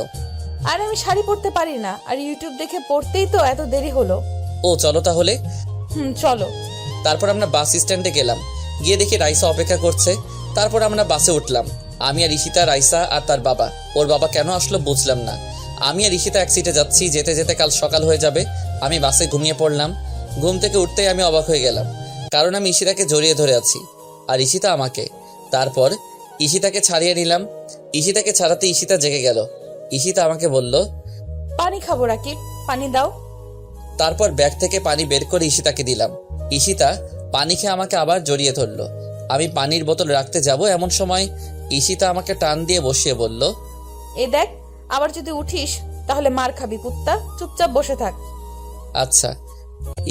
আর আমি শাড়ি পরতে পারি না, আর ইউটিউব দেখে পড়তেই তো এত দেরি হলো। ও, চলো তাহলে। চলো। তারপর আমরা বাস স্ট্যান্ডে গেলাম। গিয়ে দেখি রাইসা অপেক্ষা করছে। তারপর আমরা বাসে উঠলাম। আমি আর ঈশিতা, রাইসা আর তার বাবা। ওর বাবা কেন আসলো বুঝলাম না। আমি আর ঈশিতা এক সিটে যাচ্ছি। যেতে যেতে কাল সকাল হয়ে যাবে। আমি বাসে ঘুমিয়ে পড়লাম। ঘুম থেকে উঠতেই আমি অবাক হয়ে গেলাম, কারণ আমি ঈশিতাকে জড়িয়ে ধরে আছি আর ঈশিতা আমাকে। তারপর ঈশিতাকে ছাড়িয়ে নিলাম। ঈশিতাকে ছাড়াতে ঈশিতা জেগে গেল। ঈশিতা আমাকে বলল, পানি খাবো রাকিব, পানি দাও। তারপর ব্যাগ থেকে পানি বের করে ঈশিতাকে দিলাম। ঈশিতা পানি খেয়ে আমাকে আবার জড়িয়ে ধরলো। আমি পানির বোতল রাখতে যাব, এমন সময় ঈশিতা আমাকে টান দিয়ে বসিয়ে বলল, এ দেখ, আবার যদি উঠিস তাহলে মার খাবি কুত্তা, চুপচাপ বসে থাক। আচ্ছা।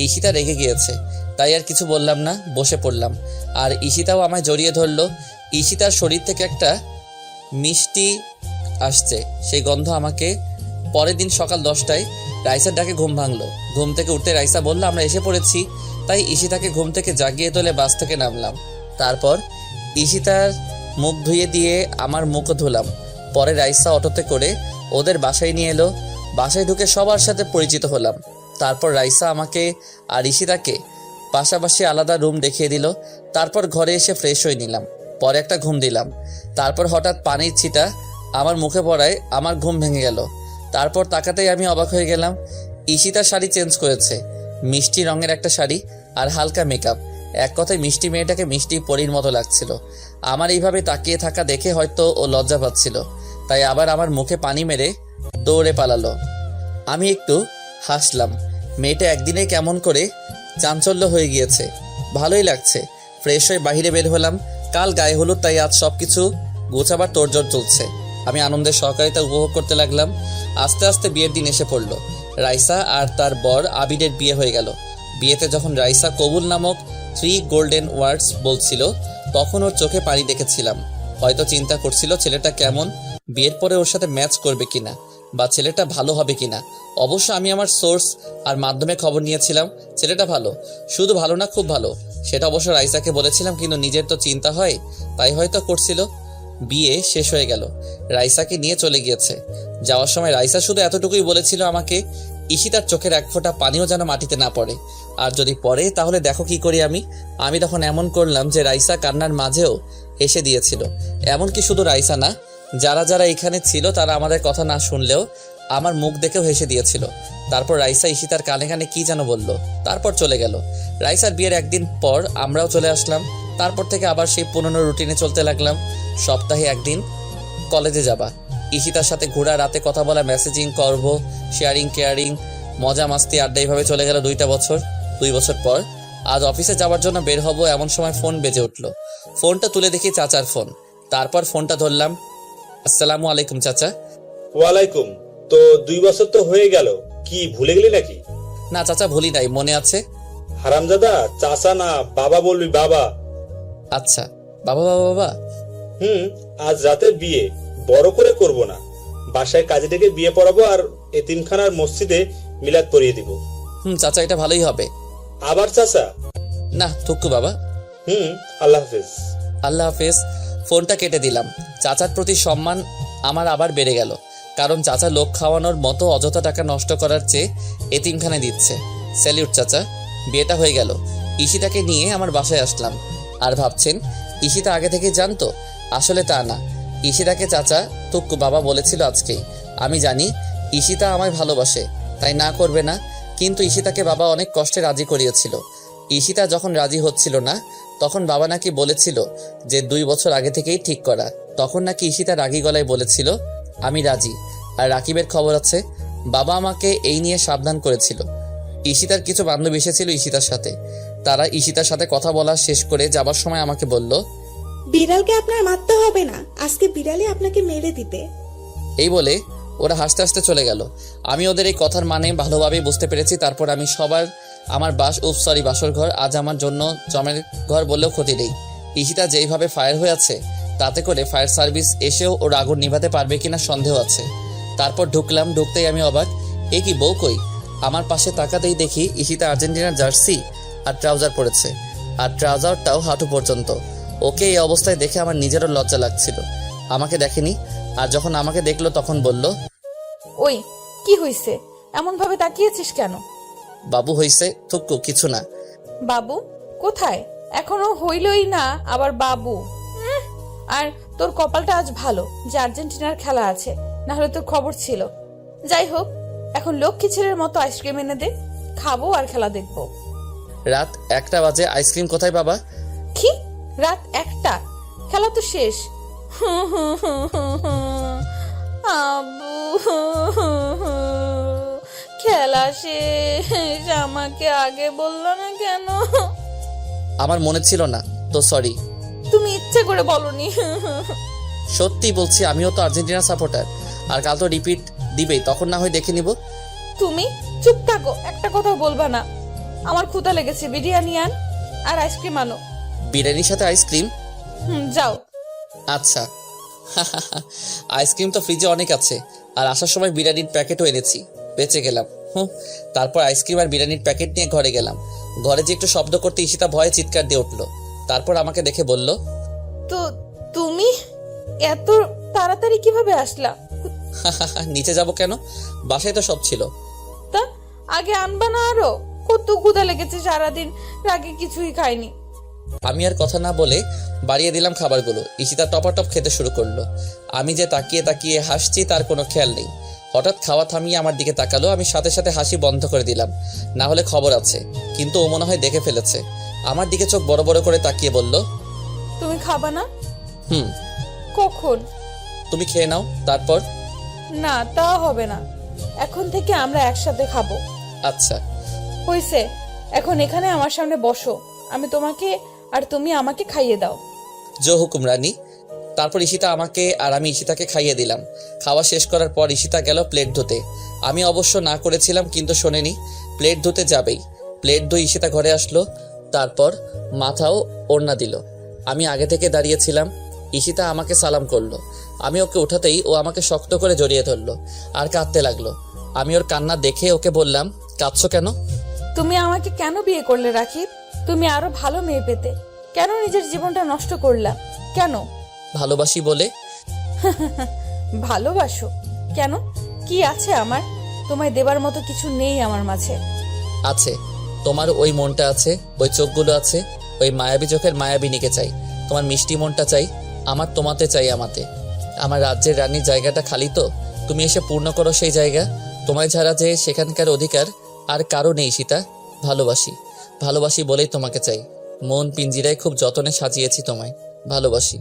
ঈশিতা রেগে গিয়েছে, তাই আর কিছু বললাম না, বসে পড়লাম। আর ঈশিতাও আমায় জড়িয়ে ধরলো। ঈশিতার শরীর থেকে একটা মিষ্টি আসছে, সেই গন্ধ আমাকে। পরের দিন সকাল 10টায় রাইসার ডাকে ঘুম ভাঙলো। ঘুম থেকে উঠতে রাইসা বলল, আমরা এসে পড়েছি। তাই ঈশিতাকে ঘুম থেকে জাগিয়ে তোলে বাস থেকে নামলাম। তারপর ঈশিতার মুখ ধুয়ে দিয়ে আমার মুখও ধুলাম। পরে রাইসা অটোতে করে ওদের বাসায় নিয়ে এলো। বাসায় ঢুকে সবার সাথে পরিচিত হলাম। তারপর রাইসা আমাকে আর ঈশিতাকে পাশাপাশি আলাদা রুম দেখিয়ে দিল। তারপর ঘরে এসে ফ্রেশ হয়ে নিলাম। পরে একটা ঘুম দিলাম। তারপর হঠাৎ পানির ছিটা আমার মুখে পড়ায় আমার ঘুম ভেঙে গেল। তারপর তাকাতেই আমি অবাক হয়ে গেলাম। ঈশিতার শাড়ি চেঞ্জ করেছে, মিষ্টি রঙের একটা শাড়ি আর হালকা মেকআপ। এক কথায় মিষ্টি মেয়েটাকে মিষ্টি পরীর মতো লাগছিল। আমার এইভাবে তাকিয়ে থাকা দেখে হয়তো ও লজ্জা পাচ্ছিল, তাই আবার আমার মুখে পানি মেরে দৌড়ে পালালো। আমি একটু হাসলাম। মেয়েটা একদিনে কেমন করে চাঞ্চল্য হয়ে গিয়েছে, ভালোই লাগছে। ফ্রেশ হয়ে বাইরে বের হলাম। কাল গায়ে হলুদ, তাই আজ সব কিছু গোছাবার তোড়জোড় চলছে। আমি আনন্দের সহকারিতা উপভোগ করতে লাগলাম। আস্তে আস্তে বিয়ের দিন এসে পড়লো। রাইসা আর তার বর আবিরের বিয়ে হয়ে গেল। বিয়েতে যখন রাইসা কবুল নামক 3 গোল্ডেন ওয়ার্ডস বলছিল, তখন ওর চোখে পানি দেখেছিলাম। হয়তো চিন্তা করছিল ছেলেটা কেমন, বিয়ের পরে ওর সাথে ম্যাচ করবে কিনা, বা ছেলেটা ভালো হবে কিনা। অবশ্য আমি আমার সোর্স আর মাধ্যমে খবর নিয়েছিলাম ছেলেটা ভালো, শুধু ভালো না খুব ভালো। সেটা অবশ্য রাইসাকে বলেছিলাম, কিন্তু নিজের তো চিন্তা হয়, তাই হয়তো করছিল। বিয়ে শেষ হয়ে গেল। রাইসাকে নিয়ে চলে গিয়েছে। যাওয়ার সময় রাইসা শুধু এতটুকুই বলেছিল আমাকে, ঈশিতার চোখের এক ফোঁটা পানিও যেন মাটিতে না পড়ে, আর যদি পড়ে তাহলে দেখো কি করি আমি তখন এমন করলাম যে রাইসা কান্নার মাঝেও হেসে দিয়েছিল। এমনকি শুধু রাইসা না, যারা যারা এখানে ছিল তারা আমাদের কথা না শুনলেও আমার মুখ দেখেও হেসে দিয়েছিল। তারপর রাইসা ঈশিতার কানে কানে কি যেন বলল, তারপর চলে গেল। রাইসার বিয়ের একদিন পর আমরাও চলে আসলাম। তারপর থেকে আবার সেই পুরনো রুটিনে চলতে লাগলাম। সপ্তাহে একদিন কলেজে যাবা, ঈশিতার সাথে ঘোরা, রাতে কথা বলা, মেসেজিং করব, শেয়ারিং কেয়ারিং, মজা মাস্তি আড্ডা, এইভাবে চলে গেল 2টা বছর। 2 বছর পর আজ অফিসে যাওয়ার জন্য বের হব, এমন সময় ফোন বেজে উঠলো। ফোনটা তুলে দেখি চাচার ফোন। তারপর ফোনটা ধরলাম। আসসালামু আলাইকুম চাচা। ওয়ালাইকুম। তো 2 বছর তো হয়ে গেল, কি ভুলে গেলি নাকি? না চাচা, ভুলি নাই, মনে আছে। হারামজাদা, চাচা না বাবা বলবি, বাবা। আচ্ছা, বাবা বাবা বাবা। আজ রাতে বিয়ে বড় করে করব না, বাসায় কাজে ডেকে বিয়ে পড়াবো আর এতিমখানার মসজিদে মিলাদ পড়িয়ে দিব। চাচা, এটা ভালোই হবে। আবার চাচা? না থুকু বাবা। আল্লাহ হাফেজ। আল্লাহ হাফেজ। ফোনটা কেটে দিলাম। চাচার প্রতি সম্মান আমার আবার বেড়ে গেল, কারণ চাচা লোক খাওয়ানোর মতো অযথা টাকা নষ্ট করার চেয়ে এতিমখানায় দিচ্ছে। স্যালিউট চাচা। বিয়েটা হয়ে গেল। ঈশিতাকে নিয়ে আমার বাসায় আসলাম। আর ভাবছেন ঈশিতা আগে থেকে জানতো? আসলে তা না, ঈশিতাকে চাচা তুক্কু বাবা বলেছিল আজকেই। আমি জানি ঈশিতা আমায় ভালোবাসে, তাই না করবে না, কিন্তু ঈশিতাকে বাবা অনেক কষ্টে রাজি করিয়েছিল। ঈশিতা যখন রাজি হচ্ছিল না তখন বাবা নাকি বলেছিল যে 2 বছর আগে থেকেই ঠিক করা। তখন নাকি ঈশিতা রাগী গলায় বলেছিল আমি রাজি। আর রাকিবের খবর আছে, বাবা আমাকে এই নিয়ে সাবধান করেছিল। ঈশিতার কিছু বান্ধবী এসেছিল ঈশিতার সাথে, তারা ঈশিতার সাথে কথা বলা শেষ করে যাবার সময় আমাকে বলল, বিড়ালকে আপনার মারতে হবে না, আজকে বিড়ালই আপনাকে মেরে দিবে। এই বলে ওরা হাসতে হাসতে চলে গেল। আমি ওদের এই কথার মানে ভালোভাবেই বুঝতে পেরেছি। তারপর আমি আমার বাসর ঘর আজ আমার জন্য জমের ঘর বললেও ক্ষতি নেই। ঈশিতা যেইভাবে ফায়ার হয়ে আছে তাতে করে ফায়ার সার্ভিস এসেও ওর আগুন নিভাতে পারবে কিনা সন্দেহ আছে। তারপর ঢুকলাম, ঢুকতেই আমি অবাক, এ কি বউ কই? আমার পাশে তাকাতেই দেখি ঈশিতা আর্জেন্টিনার জার্সি আর ট্রাউজার পরেছে, আর ট্রাউজারটাও হাঁটু পর্যন্ত। ওকে এই অবস্থায় দেখে আমার নিজেরও লজ্জা লাগছিল। আমাকে দেখেনি, আর যখন আমাকে দেখলো তখন বলল, ওই কি হইছে, এমন ভাবে তাকিয়েছিস কেন? বাবু হইছে থুক্কু, কিছু না। বাবু কোথায়? এখনো হইলই না আবার বাবু। আর তোর কপালটা আজ ভালো যে আর্জেন্টিনার খেলা আছে, না হলে তোর খবর ছিল। যাই হোক, এখন লক্ষ্মী ছেলের মতো আইসক্রিম এনে দে, খাবো আর খেলা দেখবো। রাত 1টা বাজে, আইসক্রিম কোথায় বাবা? কি রাত 1টা? খেলা তো শেষ। আব্বু, খেলা শেষ, আমাকে আগে বললো না কেন? আমার মনে ছিল না তো, সরি। তুমি ইচ্ছে করে বলনি। সত্যি বলছি, আমিও তো আর্জেন্টিনা সাপোর্টার, আর কাল তো রিপিট দিবেই, তখন না হয় দেখে নিব। তুমি চুপ থাকো, একটা কথা বলবা না। আমার ক্ষুধা লেগেছে, বিরিয়ানি আন আর আইসক্রিম আনো। বিরিয়ানির সাথে আইসক্রিম? যাও। আচ্ছা। আইসক্রিম তো ফ্রিজে অনেক আছে, আর আসার সময় বিরিয়ানির প্যাকেটও এনেছি, বেঁচে গেলাম। তারপর আইসক্রিম আর বিরিয়ানির প্যাকেট নিয়ে ঘরে গেলাম। ঘরে যে একটু শব্দ করতে ঈশিতা ভয়ে চিৎকার দিয়ে উঠলো। তারপর আমাকে দেখে বলল, তো তুমি এত তাড়াতাড়ি কিভাবে আসলা? নিচে যাব কেন, বাসায় তো সব ছিল। তা আগে আনবা না? আরো কত ক্ষুধা লেগেছে, সারাদিন রাগে কিছুই খাইনি। আমি আর কথা না বলে বাড়িয়ে দিলাম খাবারগুলো। ঈশিতা টপাটপ খেতে শুরু করলো। আমি যে তাকিয়ে তাকিয়ে হাসছি তার কোনো খেয়াল নেই। হঠাৎ খাওয়া থামিয়ে আমার দিকে তাকালো। আমি সাথে সাথে হাসি বন্ধ করে দিলাম, না হলে খবর আছে। কিন্তু ও মনে হয় দেখে ফেলেছে। আমার দিকে চোখ বড় বড় করে তাকিয়ে বলল, তুমি খাবা না? হুম। কখন? তুমি খেয়ে নাও, তারপর। না, তা হবে না, এখন থেকে আমরা একসাথে খাবো। আচ্ছা। হইছে, এখন এখানে আমার সামনে বসো, আমি তোমাকে আর তুমি আমাকে খাইয়ে দাও। জো হুকুম রানী। তারপর ঈশিতা আমাকে আর আমি ঈশিতাকে খাইয়ে দিলাম। খাওয়া শেষ করার পর ঈশিতা গেল প্লেট ধুতে। আমি অবশ্য না করেছিলাম, কিন্তু শোনেনি, প্লেট ধুতে যাবেই। প্লেট ধুয়ে ঈশিতা ঘরে আসলো, তারপর মাথাও ওড়না দিল। আমি আগে থেকে দাঁড়িয়েছিলাম। ঈশিতা আমাকে সালাম করলো। আমি ওকে উঠাতেই ও আমাকে শক্ত করে জড়িয়ে ধরলো আর কাঁদতে লাগলো। আমি ওর কান্না দেখে ওকে বললাম, কাঁদছো কেন? তুমি আমাকে কেন বিয়ে করলে রাকিব? তুমি আরো ভালো মেয়ে পেতে, কেন নিজের জীবনটা নষ্ট করলা? কেন? ভালোবাসি বলে। ভালোবাসো কেন? কি আছে আমার? তোমায় দেবার মতো কিছু নেই আমার মাঝে। আছে, তোমার ওই মনটা আছে, ওই চোখগুলো আছে, ওই মায়াবী চোখের মায়াবিনীকে চাই। তোমার মিষ্টি মনটা চাই, আমার তোমাতে চাই। আমার রাজ্যের রানীর জায়গাটা খালি তো, তুমি এসে পূর্ণ করো সেই জায়গা। তোমায় ছাড়া যে সেখানকার অধিকার আর কারো নেই সীতা। ভালোবাসি বলেই তোমাকে চাই। মন পিঞ্জিরায় খুব যতনে সাজিয়েছি তোমায়। ভালোবাসি।